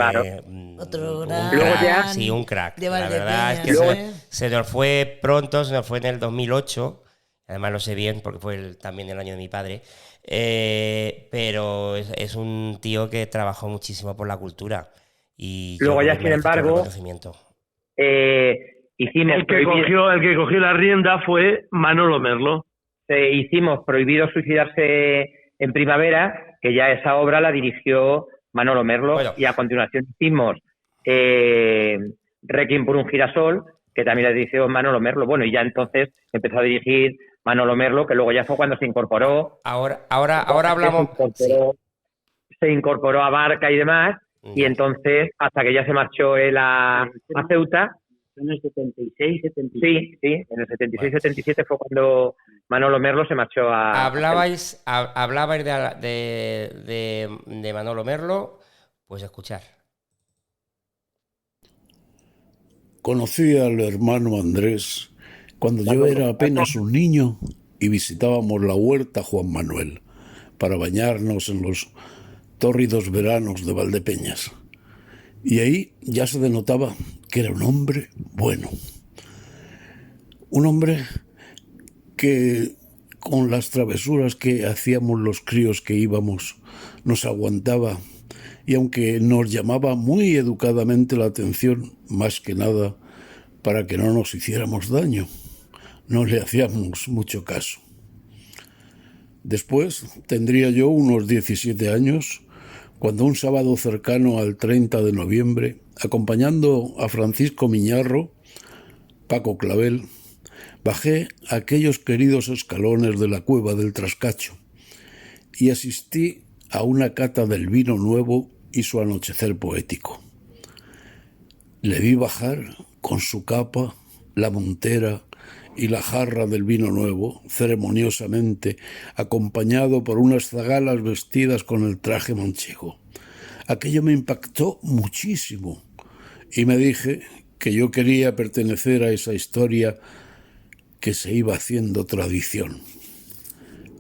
Otro un gran crack, sí, un crack. de La verdad es que se nos fue pronto, se nos fue en el 2008. Además lo sé bien porque fue también el año de mi padre. Pero es un tío que trabajó muchísimo por la cultura. Y luego ya, sin embargo, hicimos... El que cogió la rienda fue Manolo Merlo. Hicimos Prohibido suicidarse en primavera, que ya esa obra la dirigió Manolo Merlo, y a continuación hicimos Requiem por un girasol, que también la dirigió Manolo Merlo. Bueno, y ya entonces empezó a dirigir Manolo Merlo, que luego ya fue cuando se incorporó. Ahora hablamos... Se incorporó a Barca y demás, y entonces, hasta que ya se marchó él a Ceuta. En el 76, 77. Sí, en el 76, 77 fue cuando Manolo Merlo se marchó a... Hablabais de Manolo Merlo, pues escuchar. Conocí al hermano Andrés cuando yo era apenas un niño y visitábamos la huerta Juan Manuel para bañarnos en los tórridos veranos de Valdepeñas. Y ahí ya se denotaba que era un hombre bueno. Un hombre que con las travesuras que hacíamos los críos que íbamos nos aguantaba, y aunque nos llamaba muy educadamente la atención, más que nada para que no nos hiciéramos daño, no le hacíamos mucho caso. Después tendría yo unos 17 años, cuando un sábado cercano al 30 de noviembre, acompañando a Francisco Miñarro, Paco Clavel, bajé aquellos queridos escalones de la cueva del Trascacho y asistí a una cata del vino nuevo y su anochecer poético. Le vi bajar con su capa, la montera y la jarra del vino nuevo, ceremoniosamente, acompañado por unas zagalas vestidas con el traje manchego. Aquello me impactó muchísimo y me dije que yo quería pertenecer a esa historia que se iba haciendo tradición.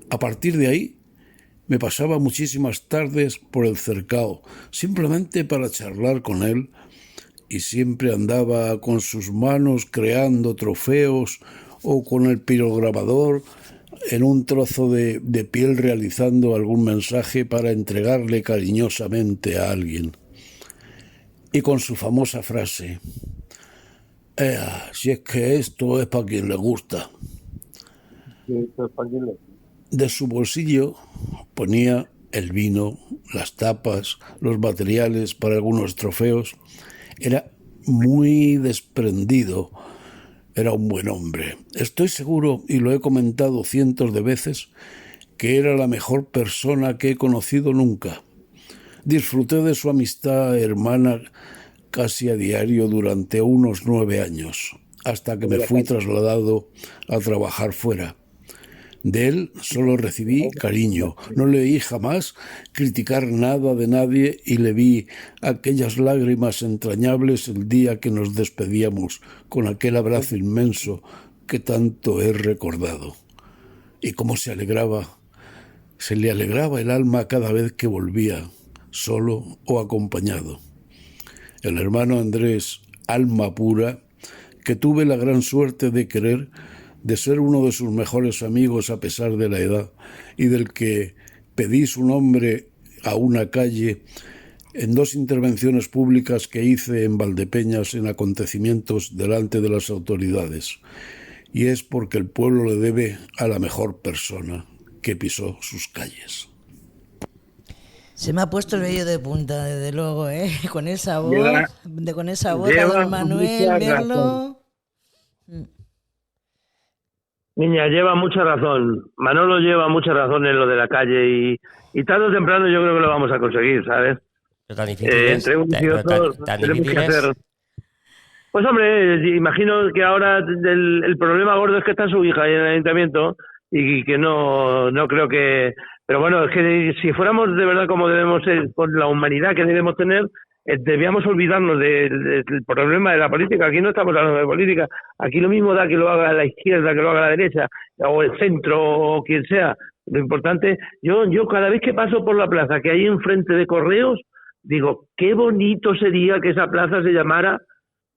A partir de ahí, me pasaba muchísimas tardes por el cercao, simplemente para charlar con él, y siempre andaba con sus manos creando trofeos o con el pirograbador en un trozo de piel realizando algún mensaje para entregarle cariñosamente a alguien. Y con su famosa frase: si es que esto es para quien le gusta. De su bolsillo ponía el vino, las tapas, los materiales para algunos trofeos. Era muy desprendido. Era un buen hombre. Estoy seguro, y lo he comentado cientos de veces, que era la mejor persona que he conocido nunca. Disfruté de su amistad hermana casi a diario durante unos 9 años, hasta que me fui trasladado a trabajar fuera. De él solo recibí cariño, no le oí jamás criticar nada de nadie y le vi aquellas lágrimas entrañables el día que nos despedíamos con aquel abrazo inmenso que tanto he recordado. Y cómo se le alegraba el alma cada vez que volvía, solo o acompañado. El hermano Andrés, alma pura, que tuve la gran suerte de querer, de ser uno de sus mejores amigos a pesar de la edad, y del que pedí su nombre a una calle en 2 intervenciones públicas que hice en Valdepeñas en acontecimientos delante de las autoridades. Y es porque el pueblo le debe a la mejor persona que pisó sus calles. Se me ha puesto el vello de punta, desde luego, con esa voz, con esa voz a don Manuel Merlo. Niña, lleva mucha razón. Manolo lleva mucha razón en lo de la calle y tarde o temprano yo creo que lo vamos a conseguir, ¿sabes? Pero tan difícil es. Entre unos y otros Tan tenemos difícil que es. hacer... Pues hombre, imagino que ahora el problema gordo es que está su hija ahí en el ayuntamiento y que no creo que... Pero bueno, es que si fuéramos de verdad como debemos ser, con la humanidad que debemos tener, debíamos olvidarnos del problema de la política. Aquí no estamos hablando de política. Aquí lo mismo da que lo haga la izquierda, que lo haga la derecha, o el centro, o quien sea. Lo importante, yo cada vez que paso por la plaza que hay enfrente de Correos, digo, qué bonito sería que esa plaza se llamara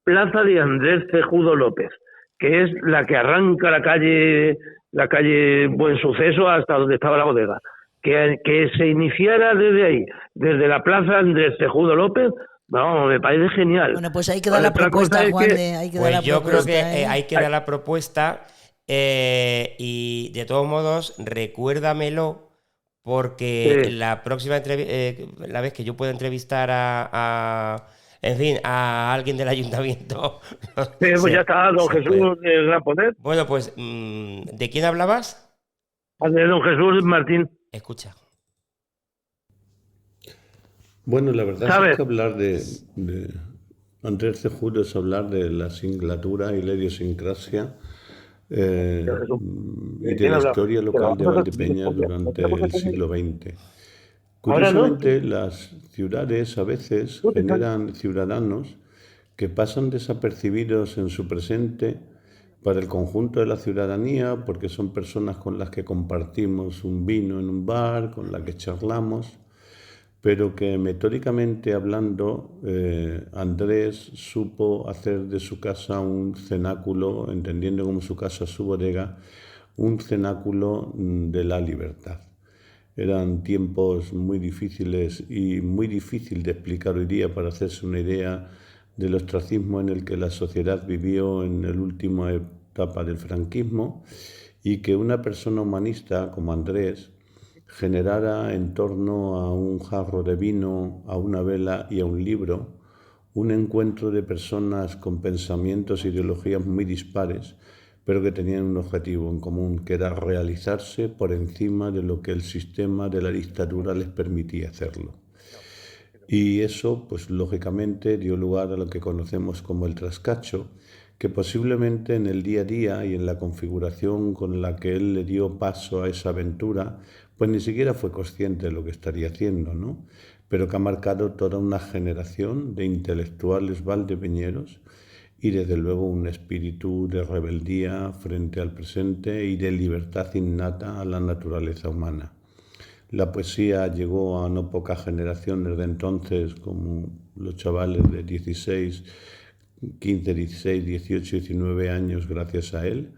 Plaza de Andrés Cejudo López, que es la que arranca la calle Buen Suceso hasta donde estaba la bodega. Que se iniciara desde ahí, desde la Plaza Andrés Cejudo López, vamos, me parece genial. Bueno, pues ahí queda la propuesta, Juan. Pues yo creo que ahí queda la propuesta y de todos modos, recuérdamelo porque la próxima la vez que yo pueda entrevistar a alguien del ayuntamiento. Pues ya está, don Jesús del Gran Poder. Bueno, pues, ¿de quién hablabas? De don Jesús Martín. Escucha. Bueno, la verdad es que hablar de Andrés Cejudo es hablar de la singlatura y la idiosincrasia y de la historia local de Valdepeñas durante el siglo XX. Curiosamente, las ciudades a veces generan ciudadanos que pasan desapercibidos en su presente para el conjunto de la ciudadanía, porque son personas con las que compartimos un vino en un bar, con las que charlamos, pero que metóricamente hablando, Andrés supo hacer de su casa un cenáculo, entendiendo como su casa su bodega, un cenáculo de la libertad. Eran tiempos muy difíciles y muy difícil de explicar hoy día para hacerse una idea del ostracismo en el que la sociedad vivió en la última etapa del franquismo y que una persona humanista como Andrés generara en torno a un jarro de vino, a una vela y a un libro un encuentro de personas con pensamientos e ideologías muy dispares, pero que tenían un objetivo en común, que era realizarse por encima de lo que el sistema de la dictadura les permitía hacerlo. Y eso, pues lógicamente, dio lugar a lo que conocemos como el trascacho, que posiblemente en el día a día y en la configuración con la que él le dio paso a esa aventura, pues ni siquiera fue consciente de lo que estaría haciendo, ¿no? Pero que ha marcado toda una generación de intelectuales valdepeñeros y desde luego un espíritu de rebeldía frente al presente y de libertad innata a la naturaleza humana. La poesía llegó a no pocas generaciones de entonces, como los chavales de 16, 15, 16, 18, 19 años, gracias a él.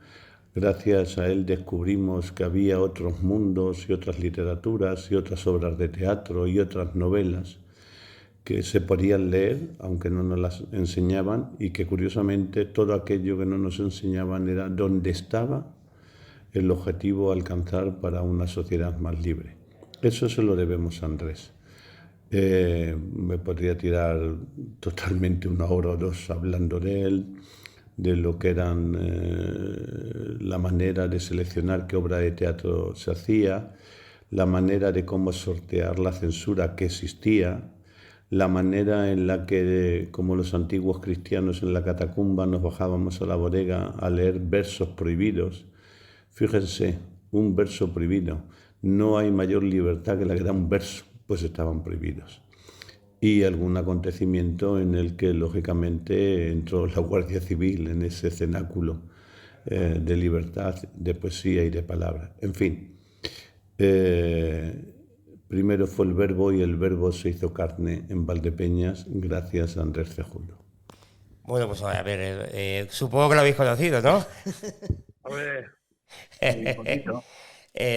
Gracias a él descubrimos que había otros mundos y otras literaturas y otras obras de teatro y otras novelas que se podían leer, aunque no nos las enseñaban, y que curiosamente todo aquello que no nos enseñaban era dónde estaba el objetivo a alcanzar para una sociedad más libre. Eso se lo debemos a Andrés. Me podría tirar totalmente una hora o dos hablando de él, de lo que eran la manera de seleccionar qué obra de teatro se hacía, la manera de cómo sortear la censura que existía, la manera en la que, como los antiguos cristianos en la catacumba, nos bajábamos a la bodega a leer versos prohibidos. Fíjense, un verso prohibido. No hay mayor libertad que la que da un verso, pues estaban prohibidos. Y algún acontecimiento en el que, lógicamente, entró la Guardia Civil en ese cenáculo de libertad, de poesía y de palabra. En fin, primero fue el verbo y el verbo se hizo carne en Valdepeñas gracias a Andrés Cejudo. Bueno, pues a ver, supongo que lo habéis conocido, ¿no? Un poquito.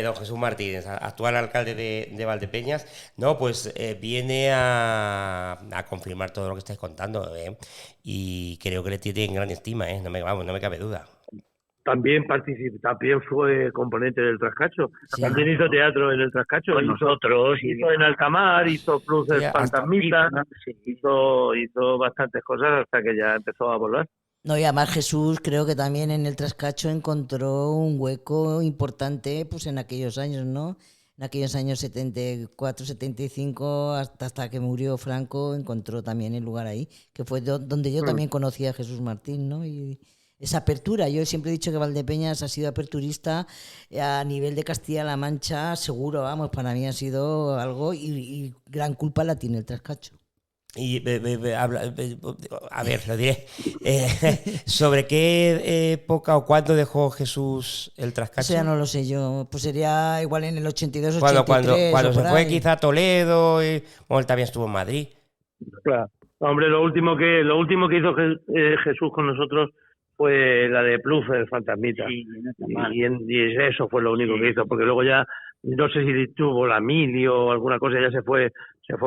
Don Jesús Martínez, actual alcalde de Valdepeñas, no, pues viene a confirmar todo lo que estáis contando, y creo que le tiene en gran estima, no me cabe duda. También fue componente del Trascacho, sí. También hizo teatro en el Trascacho, con nosotros, hizo en Altamar, hizo Cruces Fantasmitas, hizo bastantes cosas hasta que ya empezó a volar. No, y además Jesús creo que también en el Trascacho encontró un hueco importante pues en aquellos años, ¿no? En aquellos años 74, 75, hasta que murió Franco, encontró también el lugar ahí, que fue donde yo también conocí a Jesús Martín, ¿no? Y esa apertura, yo siempre he dicho que Valdepeñas ha sido aperturista a nivel de Castilla-La Mancha, seguro, vamos, para mí ha sido algo y gran culpa la tiene el Trascacho. Y a ver, lo diré. ¿Sobre qué época o cuándo dejó Jesús el Trascacho? Eso ya no lo sé yo. Pues sería igual en el 82, 83. Cuando se fue quizá a Toledo, él también estuvo en Madrid. Claro. Hombre, lo último que hizo Jesús con nosotros fue la de Pluf, el fantasmita. Sí, y eso fue lo único que hizo, porque luego ya no sé si tuvo la mili o alguna cosa, ya se fue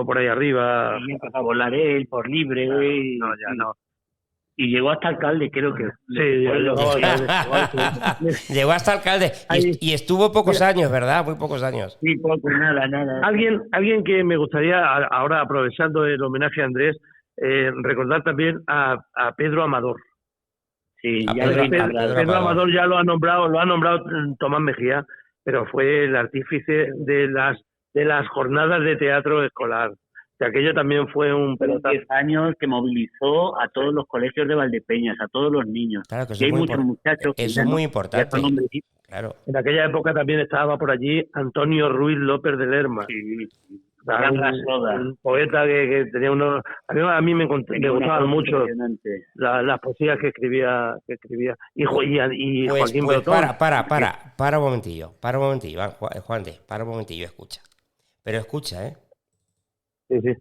por ahí arriba. Y empezó a volar él por libre. No, ya no. Y llegó hasta alcalde, creo que. Sí, llegó hasta alcalde. Y estuvo pocos años, ¿verdad? Muy pocos años. Sí, poco, nada. Alguien que me gustaría, ahora aprovechando el homenaje a Andrés, recordar también a Pedro Amador. Sí, Pedro Amador ya lo ha nombrado Tomás Mejía, pero fue el artífice de las jornadas de teatro escolar. Que aquello también fue un pelotazo. 10 años que movilizó a todos los colegios de Valdepeñas, a todos los niños. Claro, que hay muchos muchachos. Eso es muy importante. Claro. En aquella época también estaba por allí Antonio Ruiz López de Lerma. Sí. Un poeta que tenía unos... A mí me gustaban mucho las poesías que escribía. Y Joaquín Brotón. Para un momentillo, Juan de, para un momentillo, escucha. Pero escucha, ¿eh? Sí.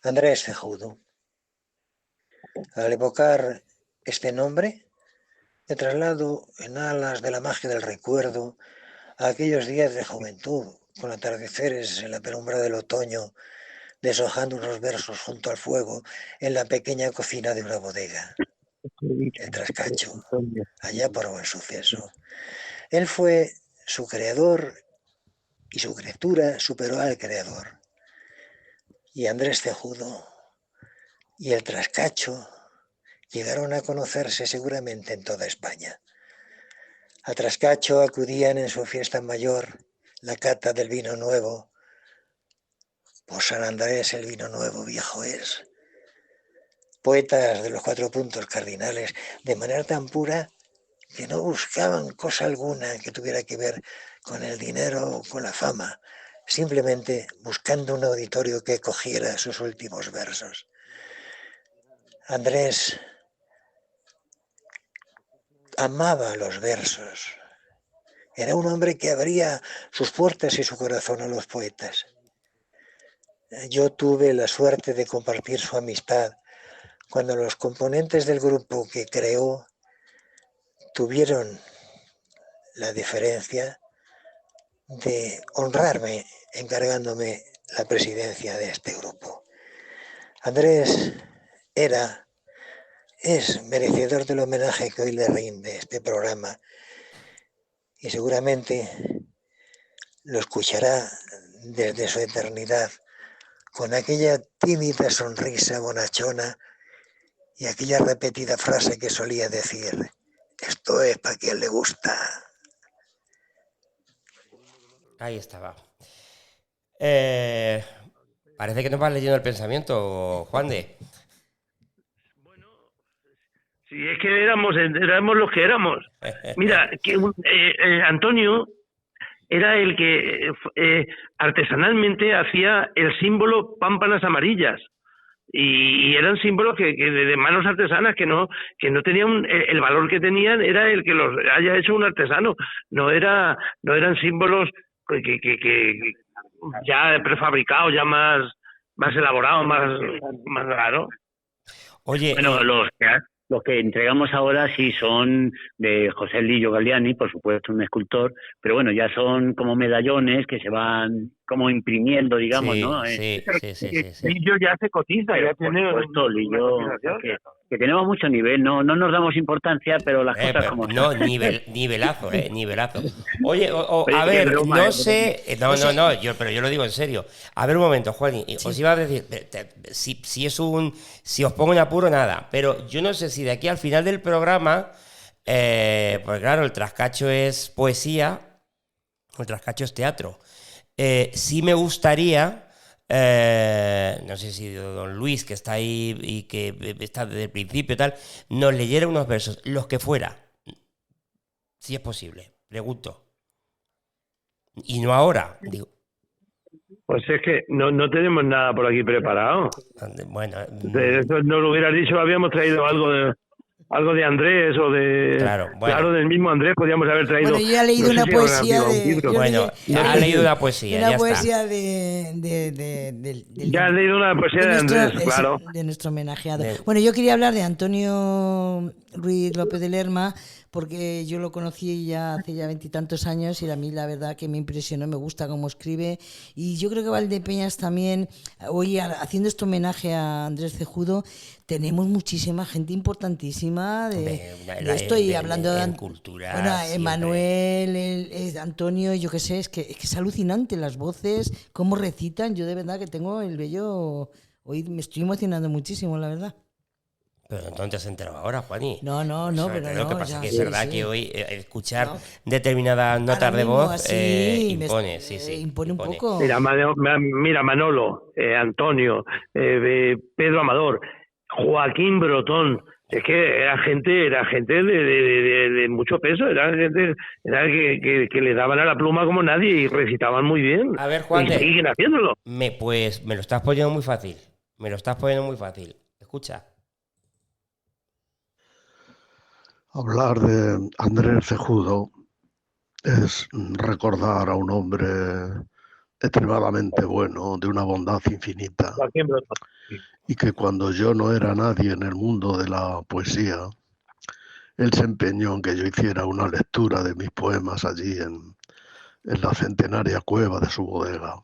Andrés Cejudo. Al evocar este nombre, me traslado en alas de la magia del recuerdo a aquellos días de juventud, con atardeceres en la penumbra del otoño, deshojando unos versos junto al fuego en la pequeña cocina de una bodega, el Trascacho, allá por Buen Suceso. Él fue su creador y su criatura superó al creador. Y Andrés Cejudo y el Trascacho llegaron a conocerse seguramente en toda España. A Trascacho acudían en su fiesta mayor la cata del vino nuevo. Por San Andrés el vino nuevo viejo es. Poetas de los 4 puntos cardinales, de manera tan pura que no buscaban cosa alguna que tuviera que ver con el dinero o con la fama, simplemente buscando un auditorio que cogiera sus últimos versos. Andrés amaba los versos. Era un hombre que abría sus puertas y su corazón a los poetas. Yo tuve la suerte de compartir su amistad cuando los componentes del grupo que creó tuvieron la deferencia de honrarme encargándome la presidencia de este grupo. Andrés es merecedor del homenaje que hoy le rinde este programa y seguramente lo escuchará desde su eternidad con aquella tímida sonrisa bonachona y aquella repetida frase que solía decir: esto es para quien le gusta. Ahí estaba. Parece que nos vas leyendo el pensamiento, Juan de. Sí, es que éramos los que éramos. Mira, que Antonio era el que artesanalmente hacía el símbolo pámpanas amarillas. Y eran símbolos que de manos artesanas que no tenían el valor que tenían, era el que los haya hecho un artesano. No eran símbolos que ya prefabricados, ya más elaborados, más raros. Oye, bueno, los que entregamos ahora sí son de José Lillo Galliani, por supuesto un escultor, pero bueno, ya son como medallones que se van como imprimiendo, digamos, Sí, ¿no? sí. Lillo ya se cotiza, ya tiene... Lillo, que tenemos mucho nivel, no nos damos importancia, pero las cosas pero como no, son. nivelazo, nivelazo. Oye, Oye, a qué ver, broma, no sé, no, pero yo lo digo en serio. A ver un momento, Juani, os iba a decir, si os pongo en apuro, nada, pero yo no sé si de aquí al final del programa, pues claro, el Trascacho es poesía, el Trascacho es teatro. Sí me gustaría... no sé si don Luis, que está ahí y que está desde el principio y tal, nos leyera unos versos, los que fuera, si es posible, pregunto. Y no ahora, digo. Pues es que no tenemos nada por aquí preparado. Bueno, de eso no lo hubieras dicho, habíamos traído algo de Andrés o de... Claro, del mismo Andrés podríamos haber traído... Bueno, yo ya he leído una poesía de... ha leído una poesía, una ya poesía está. Ya has leído una poesía de Andrés, claro. De nuestro homenajeado. Bueno, yo quería hablar de Antonio Ruiz López de Lerma, porque yo lo conocí ya hace ya 20 y tantos años y a mí la verdad que me impresionó, me gusta cómo escribe, y yo creo que Valdepeñas también, hoy haciendo este homenaje a Andrés Cejudo, tenemos muchísima gente importantísima estoy hablando de cultura, bueno, Emanuel, Antonio, yo qué sé, es que es alucinante las voces, cómo recitan. Yo de verdad que tengo el vello, hoy me estoy emocionando muchísimo, la verdad. Pero entonces te has enterado ahora, Juani. No, pero lo que pasa es que es verdad que hoy escuchar determinadas Ahora notas de mismo, voz así, impone, impone un poco. Mira, Manolo, Antonio, Pedro Amador, Joaquín Brotón, es que era gente de mucho peso, era gente que le daban a la pluma como nadie y recitaban muy bien. A ver, Juan, y siguen haciéndolo. Pues me lo estás poniendo muy fácil. Escucha. Hablar de Andrés Cejudo es recordar a un hombre extremadamente bueno, de una bondad infinita, y que cuando yo no era nadie en el mundo de la poesía, él se empeñó en que yo hiciera una lectura de mis poemas allí en la centenaria cueva de su bodega,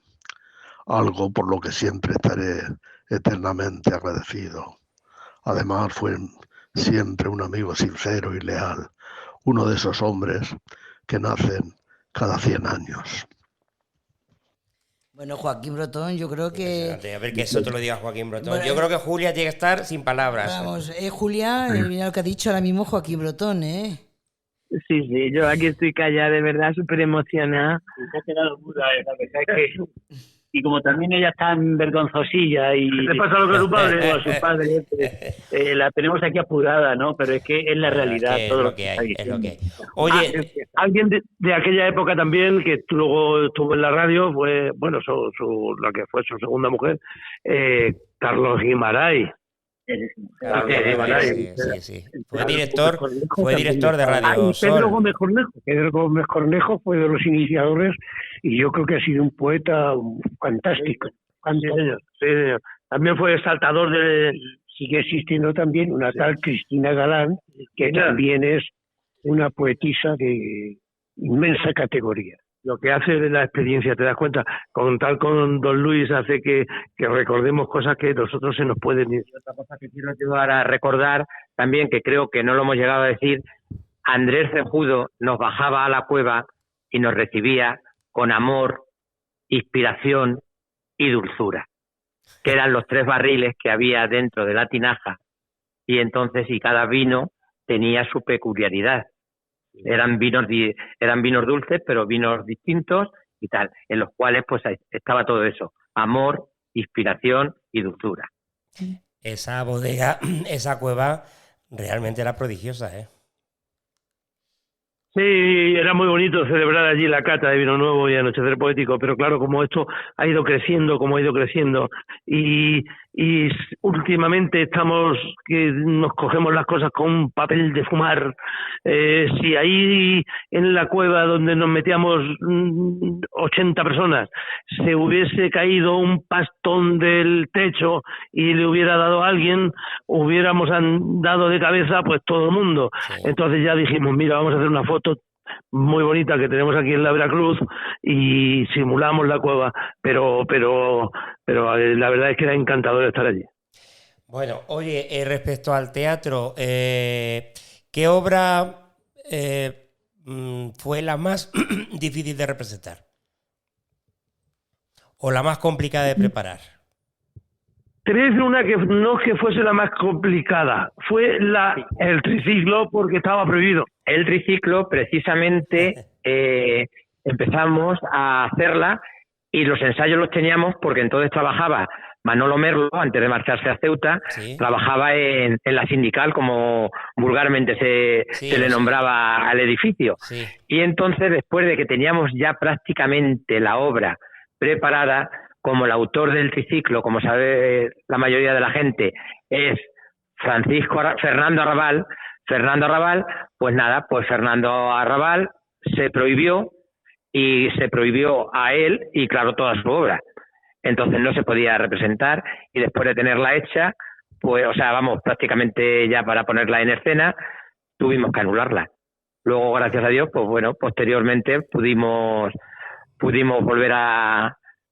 algo por lo que siempre estaré eternamente agradecido. Además fue siempre un amigo sincero y leal, uno de esos hombres que nacen cada 100 años. Bueno, Joaquín Brotón, yo creo que... A ver, que eso te lo diga Joaquín Brotón. Bueno, yo creo que Julia tiene que estar sin palabras. Vamos, Julia, mira lo que ha dicho ahora mismo Joaquín Brotón, ¿eh? Sí, yo aquí estoy callada, de verdad, súper emocionada. Se ha quedado muda, la verdad es que... Y como también ella está en vergonzosilla y... ¿Le pasa lo que a su padre? A su padre, la tenemos aquí apurada, ¿no? Pero es que es la realidad. Es todo lo que hay, es lo que hay. Oye... alguien de aquella época también, que luego estuvo en la radio, fue, bueno, la que fue su segunda mujer, Carlos Guimarães. Sí. Fue director de Radio Sol. Pedro Gómez Cornejo fue de los iniciadores y yo creo que ha sido un poeta fantástico. Sí, señor. También fue saltador de... Sigue existiendo también una tal Cristina Galán, que también es una poetisa de inmensa categoría. Lo que hace de la experiencia, te das cuenta, con don Luis hace que recordemos cosas que nosotros se nos pueden ir. Otra cosa que quiero llevar a recordar también, que creo que no lo hemos llegado a decir, Andrés Cejudo nos bajaba a la cueva y nos recibía con amor, inspiración y dulzura, que eran los 3 barriles que había dentro de la tinaja, y entonces cada vino tenía su peculiaridad. Eran vinos dulces, pero vinos distintos y tal, en los cuales pues estaba todo eso: amor, inspiración y dulzura. Esa bodega, esa cueva, realmente era prodigiosa, ¿eh? Sí, era muy bonito celebrar allí la cata de vino nuevo y anochecer poético, pero claro, como esto ha ido creciendo, y últimamente estamos que nos cogemos las cosas con un papel de fumar. Si ahí en la cueva donde nos metíamos 80 personas se hubiese caído un pastón del techo y le hubiera dado a alguien, hubiéramos dado de cabeza pues todo el mundo. Sí. Entonces ya dijimos, mira, vamos a hacer una foto muy bonita que tenemos aquí en la Veracruz y simulamos la cueva, pero la verdad es que era encantador estar allí. Bueno, oye, respecto al teatro, ¿qué obra fue la más difícil de representar? ¿O la más complicada de preparar? Te voy a decir una que no es que fuese la más complicada, fue el triciclo, porque estaba prohibido. El triciclo, precisamente, empezamos a hacerla y los ensayos los teníamos porque entonces trabajaba Manolo Merlo, antes de marcharse a Ceuta, sí, trabajaba en la sindical, como vulgarmente se le nombraba al edificio. Sí. Y entonces, después de que teníamos ya prácticamente la obra preparada, como el autor del triciclo, como sabe la mayoría de la gente, es Fernando Arrabal, pues nada, pues Fernando Arrabal se prohibió, y se prohibió a él y claro, toda su obra. Entonces no se podía representar, y después de tenerla hecha, pues, o sea, vamos, prácticamente ya para ponerla en escena, tuvimos que anularla. Luego, gracias a Dios, pues bueno, posteriormente pudimos volver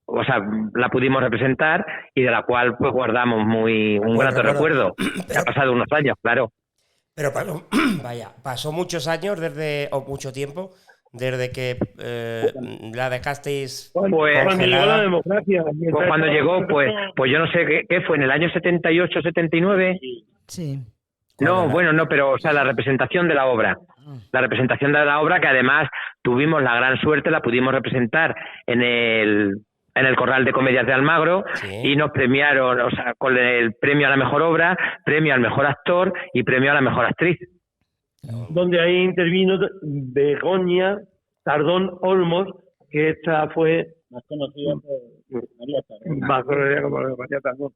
o sea, la pudimos representar, y de la cual pues guardamos un grato recuerdo. Ha pasado unos años, claro. Pero pasó muchos años o mucho tiempo desde que la dejasteis pues cuando llegó la democracia. Pues cuando llegó, pues yo no sé qué fue, en el año 78, 79. Sí. No, bueno, no, pero o sea, la representación de la obra. La representación de la obra, que además tuvimos la gran suerte, la pudimos representar en el Corral de Comedias de Almagro, sí, y nos premiaron, o sea, con el premio a la mejor obra, premio al mejor actor y premio a la mejor actriz. Donde ahí intervino Begoña Tardón Olmos, que esta fue más conocida por María Tardón. Más conocida como María Tardón.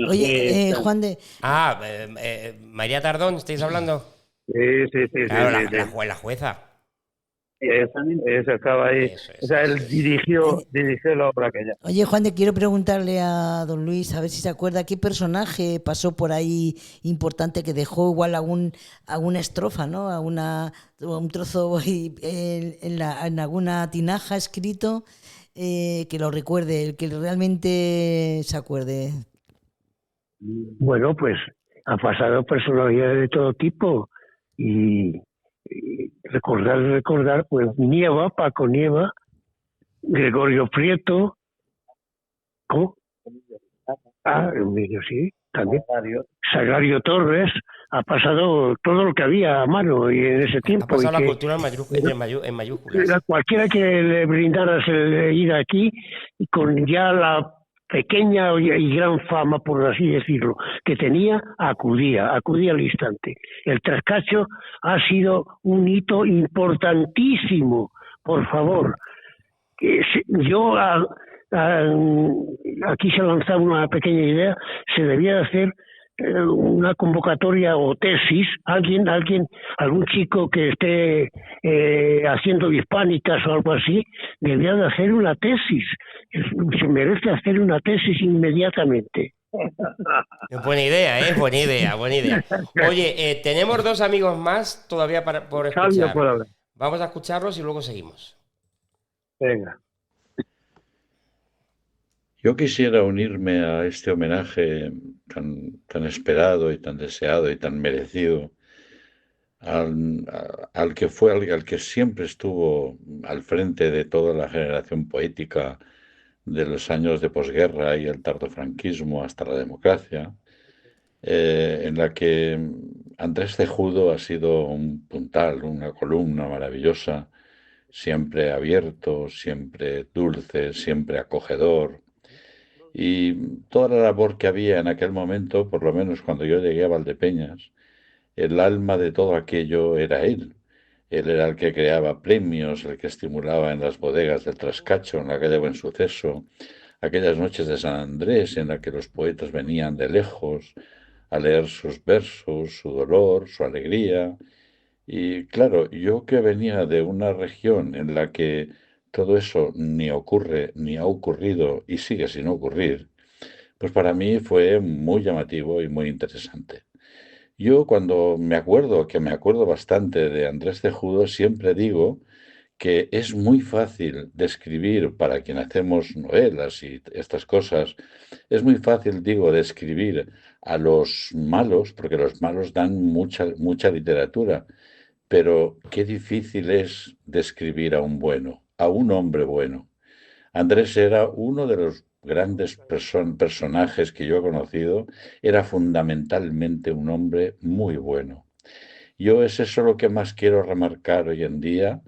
Oye, Juan de... María Tardón, ¿estáis hablando? Sí. Claro, sí. La jueza. Eso estaba ahí. Eso. O sea, él dirigió la obra aquella. Oye, Juan, quiero preguntarle a don Luis, a ver si se acuerda qué personaje pasó por ahí importante, que dejó igual alguna estrofa, ¿no? Un trozo en alguna tinaja escrito, que lo recuerde, el que realmente se acuerde. Bueno, pues han pasado personalidades de todo tipo y recordar, pues Paco Nieva, Gregorio Prieto, ¿cómo? Emilio, sí, también. Sagrario Torres, ha pasado todo lo que había a mano y en ese tiempo. Ha pasado la cultura en mayúsculas. Cualquiera que le brindara ir aquí, y con ya la pequeña y gran fama, por así decirlo, que tenía, acudía al instante. El Trascacho ha sido un hito importantísimo, por favor. Yo aquí se ha lanzado una pequeña idea, se debía de hacer una convocatoria o tesis, algún chico que esté haciendo hispánicas o algo así, debía de hacer una tesis. Se merece hacer una tesis inmediatamente. Buena idea. Oye, tenemos dos amigos más todavía por escuchar. Vamos a escucharlos y luego seguimos. Venga. Yo quisiera unirme a este homenaje tan esperado y tan deseado y tan merecido al que siempre estuvo al frente de toda la generación poética de los años de posguerra y el tardofranquismo hasta la democracia, en la que Andrés Cejudo ha sido un puntal, una columna maravillosa, siempre abierto, siempre dulce, siempre acogedor. Y toda la labor que había en aquel momento, por lo menos cuando yo llegué a Valdepeñas, el alma de todo aquello era él. Él era el que creaba premios, el que estimulaba en las bodegas del Trascacho, en la calle Buen Suceso, aquellas noches de San Andrés en las que los poetas venían de lejos a leer sus versos, su dolor, su alegría. Y claro, yo que venía de una región en la que todo eso ni ocurre, ni ha ocurrido y sigue sin ocurrir, pues para mí fue muy llamativo y muy interesante. Yo cuando me acuerdo bastante de Andrés Cejudo, siempre digo que es muy fácil describir, para quien hacemos novelas y estas cosas, es muy fácil, digo, describir a los malos, porque los malos dan mucha literatura, pero qué difícil es describir a un bueno, a un hombre bueno. Andrés era uno de los grandes personajes que yo he conocido, era fundamentalmente un hombre muy bueno. Yo es eso lo que más quiero remarcar hoy en día,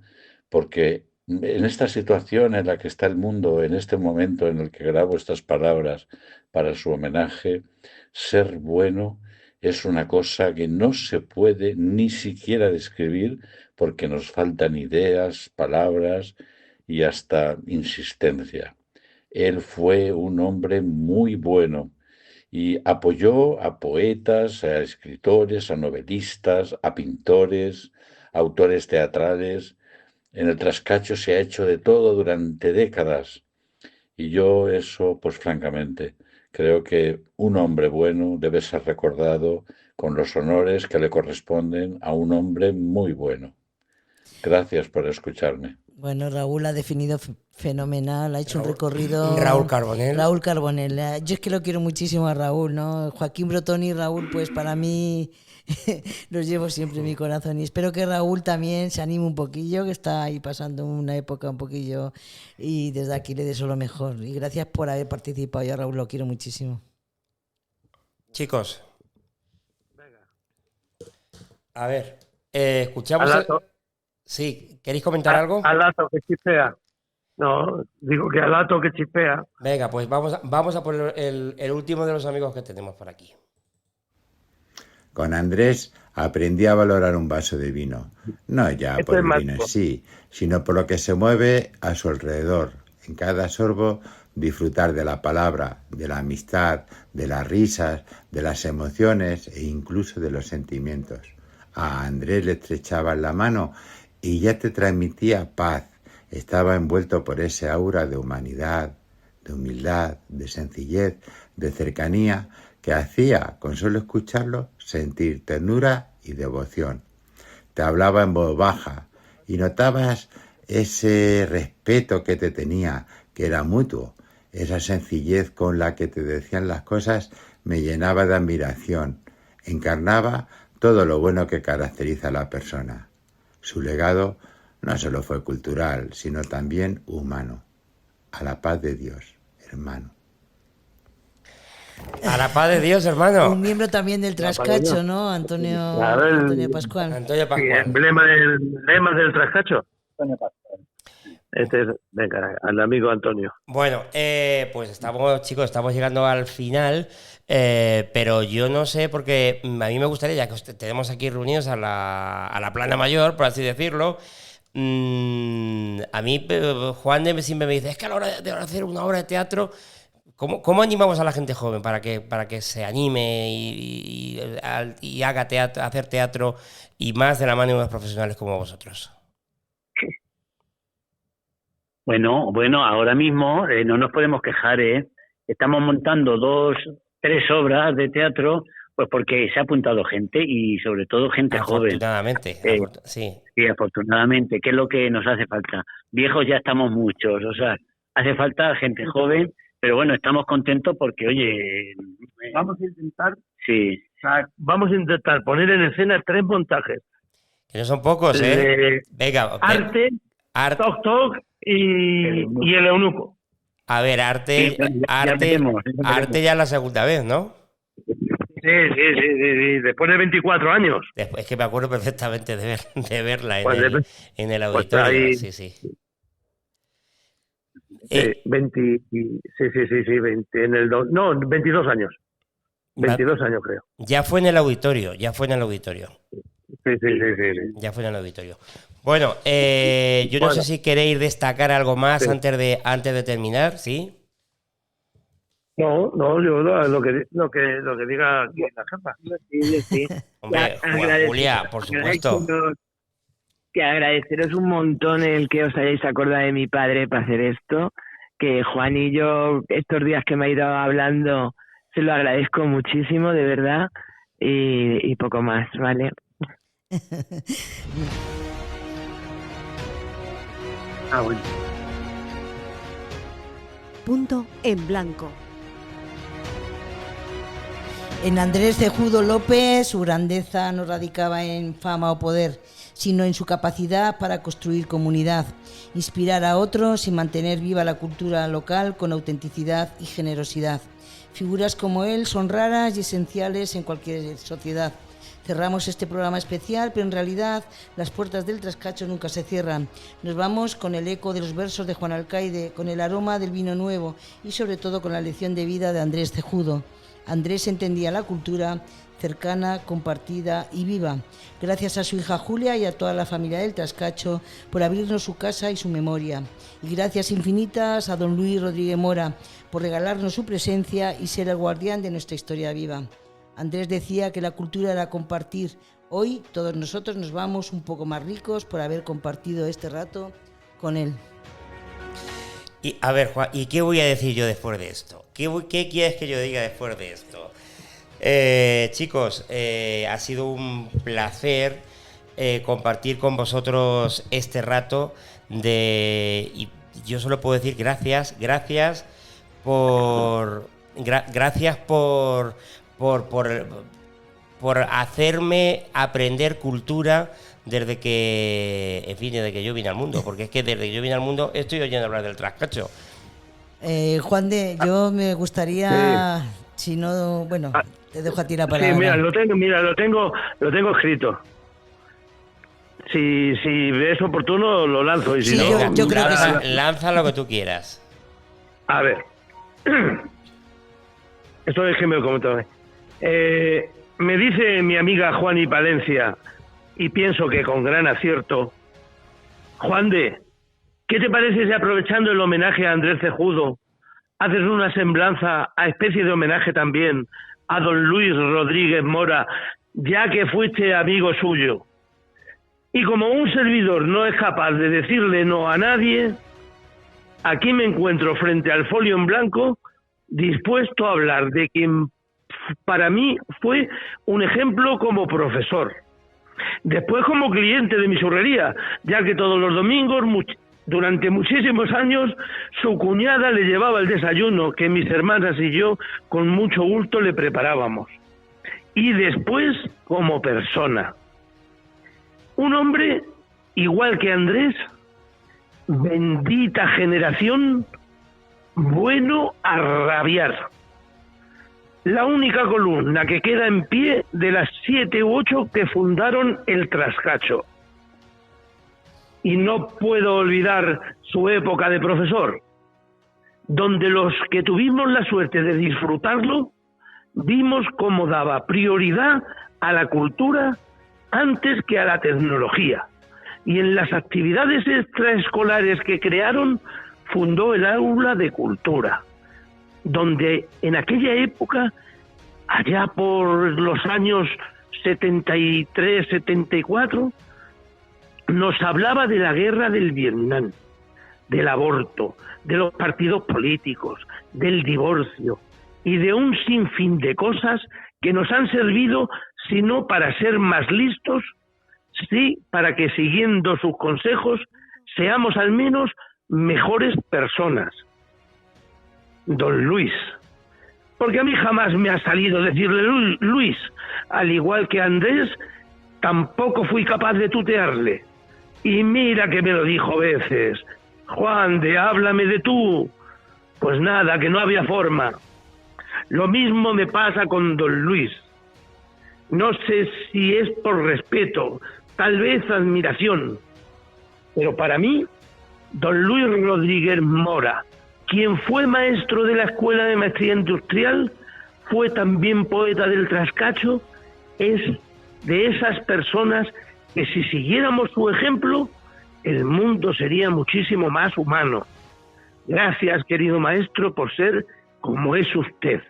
porque en esta situación en la que está el mundo, en este momento en el que grabo estas palabras para su homenaje, ser bueno es una cosa que no se puede ni siquiera describir porque nos faltan ideas, palabras y hasta insistencia. Él fue un hombre muy bueno y apoyó a poetas, a escritores, a novelistas, a pintores, a autores teatrales. En el Trascacho se ha hecho de todo durante décadas y yo eso, pues francamente, creo que un hombre bueno debe ser recordado con los honores que le corresponden a un hombre muy bueno. Gracias por escucharme. Bueno, Raúl ha definido fenomenal, ha hecho un recorrido... Raúl Carbonell. Raúl Carbonell. Yo es que lo quiero muchísimo a Raúl, ¿no? Joaquín Brotoni y Raúl, pues para mí los llevo siempre en mi corazón. Y espero que Raúl también se anime un poquillo, que está ahí pasando una época un poquillo, y desde aquí le deseo lo mejor. Y gracias por haber participado. Yo a Raúl lo quiero muchísimo. Chicos. A ver, escuchamos... Sí, ¿queréis comentar algo? Alato que chispea. No, digo que alato que chispea. Venga, pues vamos a poner el último de los amigos que tenemos por aquí. Con Andrés aprendí a valorar un vaso de vino, no ya por el vino en sí, sino por lo que se mueve a su alrededor. En cada sorbo disfrutar de la palabra, de la amistad, de las risas, de las emociones e incluso de los sentimientos. A Andrés le estrechaban la mano y ya te transmitía paz. Estaba envuelto por ese aura de humanidad, de humildad, de sencillez, de cercanía, que hacía, con solo escucharlo, sentir ternura y devoción. Te hablaba en voz baja y notabas ese respeto que te tenía, que era mutuo. Esa sencillez con la que te decían las cosas me llenaba de admiración. Encarnaba todo lo bueno que caracteriza a la persona. Su legado no solo fue cultural, sino también humano. A la paz de Dios, hermano. A la paz de Dios, hermano. Un miembro también del Trascacho, ¿no? Antonio Pascual. Antonio Pascual. Sí, emblema del Trascacho. Antonio Pascual. Este es, venga, al amigo Antonio. Bueno, pues estamos llegando al final, pero yo no sé, porque a mí me gustaría, ya que tenemos aquí reunidos a la plana mayor, por así decirlo, a mí Juan siempre me dice, es que a la hora de hacer una obra de teatro, ¿cómo animamos a la gente joven para que se anime y haga teatro, hacer teatro, y más de la mano de unos profesionales como vosotros? Bueno, ahora mismo no nos podemos quejar, ¿eh? Estamos montando 3 obras de teatro, pues porque se ha apuntado gente y sobre todo gente joven. Afortunadamente, sí. Sí, afortunadamente, que es lo que nos hace falta. Viejos ya estamos muchos, o sea, hace falta gente joven, pero bueno, estamos contentos porque, oye... Vamos a intentar... Sí. O sea, vamos a intentar poner en escena 3 montajes. Que no son pocos, ¿eh? Venga. Arte, Toc y el eunuco. A ver, arte ya es la segunda vez, ¿no? Sí. Después de 24 años. Es que me acuerdo perfectamente de verla en el pues auditorio. ahí, Sí. 22 años. 22 años, creo. Ya fue en el auditorio. Sí. Ya fue en el auditorio. Bueno, yo no sé si queréis destacar algo más antes de terminar, ¿sí? No, yo lo que diga aquí la jefa. Sí. Hombre, Julia, por supuesto. Que agradeceros un montón el que os hayáis acordado de mi padre para hacer esto, que Juan y yo estos días que me ha ido hablando se lo agradezco muchísimo, de verdad. y poco más, ¿vale? Bueno. Punto en blanco. En Andrés Cejudo López, su grandeza no radicaba en fama o poder, sino en su capacidad para construir comunidad, inspirar a otros y mantener viva la cultura local con autenticidad y generosidad. Figuras como él son raras y esenciales en cualquier sociedad. Cerramos este programa especial, pero en realidad las puertas del Trascacho nunca se cierran. Nos vamos con el eco de los versos de Juan Alcaide, con el aroma del vino nuevo y sobre todo con la lección de vida de Andrés Cejudo. Andrés entendía la cultura cercana, compartida y viva. Gracias a su hija Julia y a toda la familia del Trascacho por abrirnos su casa y su memoria. Y gracias infinitas a don Luis Rodríguez Mora por regalarnos su presencia y ser el guardián de nuestra historia viva. Andrés decía que la cultura era compartir. Hoy todos nosotros nos vamos un poco más ricos por haber compartido este rato con él. Y a ver, Juan, ¿y qué voy a decir yo después de esto? ¿Qué quieres que yo diga después de esto? Chicos, ha sido un placer compartir con vosotros este rato y yo solo puedo decir gracias por hacerme aprender cultura desde que yo vine al mundo, porque es que desde que yo vine al mundo estoy oyendo hablar del Trascacho. Juan de, yo me gustaría, si no, bueno, te dejo a ti la palabra. Sí, mira, lo tengo escrito. Si ves oportuno lo lanzo y si sí, no, yo creo que sí. Lanza lo que tú quieras. A ver, esto es que me lo comentó. Me dice mi amiga Juani Palencia, y pienso que con gran acierto: Juan de, ¿qué te parece si, aprovechando el homenaje a Andrés Cejudo, haces una semblanza a especie de homenaje también a don Luis Rodríguez Mora, ya que fuiste amigo suyo? Y como un servidor no es capaz de decirle no a nadie, aquí me encuentro frente al folio en blanco, dispuesto a hablar de quien para mí fue un ejemplo como profesor. Después como cliente de mi churrería, ya que todos los domingos, durante muchísimos años, su cuñada le llevaba el desayuno que mis hermanas y yo con mucho gusto le preparábamos. Y después como persona. Un hombre igual que Andrés, bendita generación, bueno a rabiar. La única columna que queda en pie de las 7 u 8 que fundaron el Trascacho. Y no puedo olvidar su época de profesor, donde los que tuvimos la suerte de disfrutarlo, vimos cómo daba prioridad a la cultura antes que a la tecnología. Y en las actividades extraescolares que crearon, fundó el aula de cultura, donde en aquella época, allá por los años 73, 74, nos hablaba de la guerra del Vietnam, del aborto, de los partidos políticos, del divorcio y de un sinfín de cosas que nos han servido, si no para ser más listos, sí para que, siguiendo sus consejos, seamos al menos mejores personas. Don Luis, porque a mí jamás me ha salido decirle Luis, al igual que a Andrés, tampoco fui capaz de tutearle. Y mira que me lo dijo veces: Juan de, háblame de tú. Pues nada, que no había forma. Lo mismo me pasa con don Luis. No sé si es por respeto, tal vez admiración, pero para mí, don Luis Rodríguez Mora, quien fue maestro de la Escuela de Maestría Industrial, fue también poeta del Trascacho, es de esas personas que, si siguiéramos su ejemplo, el mundo sería muchísimo más humano. Gracias, querido maestro, por ser como es usted.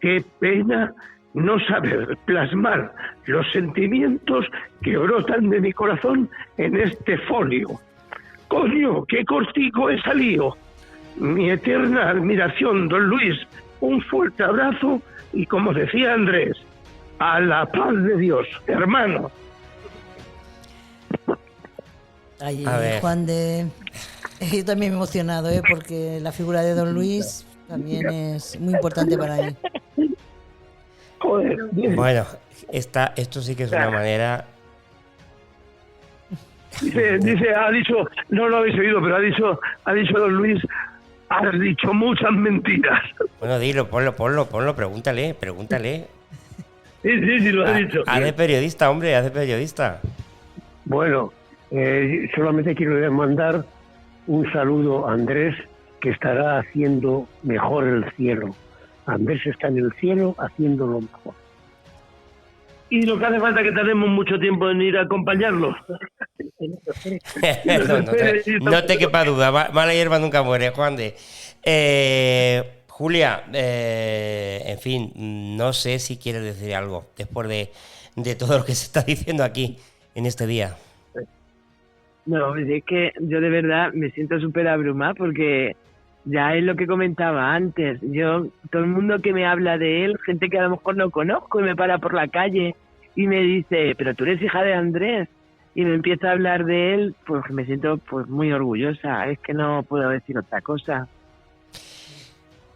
Qué pena no saber plasmar los sentimientos que brotan de mi corazón en este folio. Coño, qué cortico he salido. Mi eterna admiración, don Luis. Un fuerte abrazo y, como decía Andrés, A la paz de Dios, hermano. Ay, A ver. Juan de... Yo también me he emocionado, porque la figura de Don Luis también es muy importante para mí. Joder. Bueno, esto sí que es una manera... Dice, ha dicho, no lo habéis oído, pero ha dicho Don Luis, has dicho muchas mentiras. Bueno, dilo, ponlo, pregúntale. Sí, lo ha dicho. Haz de periodista, hombre, haz de periodista. Bueno, solamente quiero mandar un saludo a Andrés, que estará haciendo mejor el cielo. Andrés está en el cielo haciéndolo mejor. Y lo que hace falta es que tardemos mucho tiempo en ir a acompañarlos. No te quepa duda, mala hierba nunca muere, Juan de. Julia, en fin, no sé si quieres decir algo después de todo lo que se está diciendo aquí en este día. No, es que yo de verdad me siento súper abrumada porque ya es lo que comentaba antes. Todo el mundo que me habla de él, gente que a lo mejor no conozco y me para por la calle y me dice, pero tú eres hija de Andrés, y me empieza a hablar de él, pues me siento pues muy orgullosa. Es que no puedo decir otra cosa.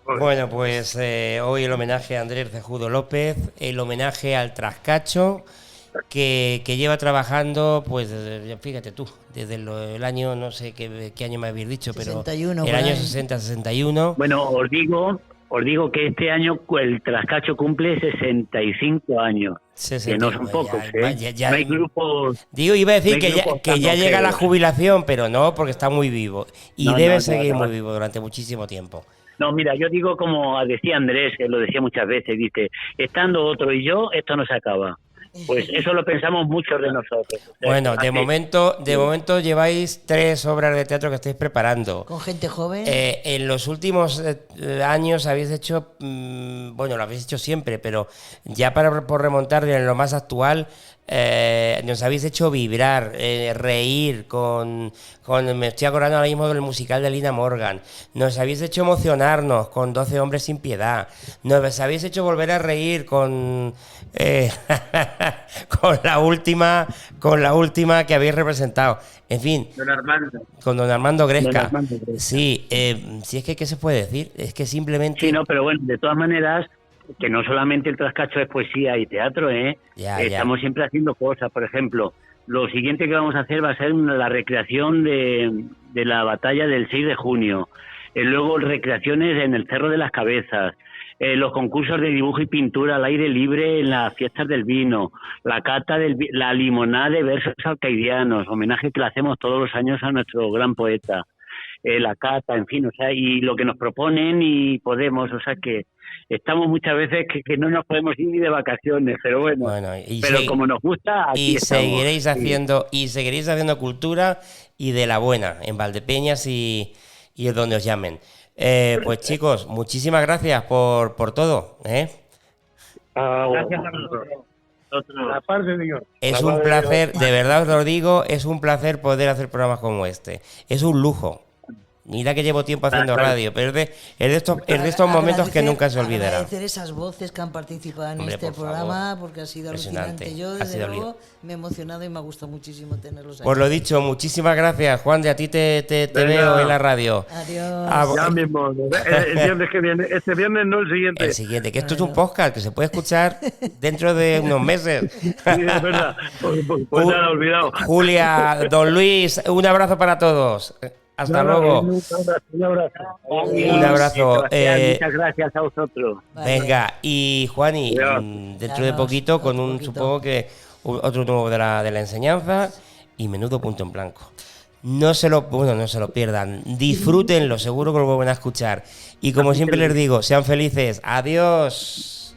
Bueno, pues hoy el homenaje a Andrés Cejudo López, el homenaje al Trascacho, que lleva trabajando, pues fíjate tú, desde el año, no sé qué año me habéis dicho, 61, pero el año 60-61. Bueno, os digo que este año el Trascacho cumple 65 años. 60, que no son pocos, ya, no hay grupos. Digo, iba a decir que ya llega la jubilación, pero no, porque está muy vivo. Y debe seguir muy vivo durante muchísimo tiempo. No, mira, yo digo como decía Andrés, que lo decía muchas veces, dice, estando otro y yo, esto no se acaba. Pues eso lo pensamos muchos de nosotros. Bueno, de momento lleváis 3 obras de teatro que estáis preparando. Con gente joven. En los últimos años habéis hecho, bueno, lo habéis hecho siempre, pero ya por remontar en lo más actual, nos habéis hecho vibrar, reír me estoy acordando ahora mismo del musical de Lina Morgan. Nos habéis hecho emocionarnos con 12 hombres sin piedad. Nos habéis hecho volver a reír con con la última que habéis representado. En fin, con don Armando Gresca. Sí, si es que ¿qué se puede decir? Es que simplemente... Sí, no, pero bueno, de todas maneras, que no solamente el Trascacho es poesía y teatro, estamos siempre haciendo cosas. Por ejemplo, lo siguiente que vamos a hacer va a ser la recreación de la batalla del 6 de junio. Luego recreaciones en el Cerro de las Cabezas. Los concursos de dibujo y pintura al aire libre en las fiestas del vino, la cata la limonada de versos alcaidianos, homenaje que le hacemos todos los años a nuestro gran poeta, la cata, en fin, o sea, y lo que nos proponen y podemos, o sea que estamos muchas veces que no nos podemos ir ni de vacaciones, pero bueno pero como nos gusta, aquí estamos. Seguiréis haciendo cultura y de la buena en Valdepeñas y donde os llamen. Pues chicos, muchísimas gracias por todo. Gracias a nosotros. La paz de Dios. Es un placer, de verdad os lo digo, es un placer poder hacer programas como este. Es un lujo. Mira que llevo tiempo haciendo radio, pero es de estos momentos que nunca se olvidarán. Agradecer esas voces que han participado en este programa, porque ha sido alucinante. Yo, desde luego, me he emocionado y me ha gustado muchísimo tenerlos aquí. Pues lo dicho, muchísimas gracias, Juan, de a ti te veo en la radio. Adiós. Ya mismo, el viernes que viene. Este viernes no el siguiente. El siguiente, que esto es un podcast que se puede escuchar dentro de unos meses. Sí, es verdad. Pues nada, olvidado. Julia, don Luis, un abrazo para todos. Hasta luego. Un abrazo. Un abrazo. Muchas gracias a vosotros. Venga, y Juani, dentro de poquito, supongo que otro nuevo de la enseñanza y menudo punto en blanco. No se lo pierdan. Disfrútenlo, seguro que lo vuelven a escuchar. Y como siempre les digo, sean felices. Adiós.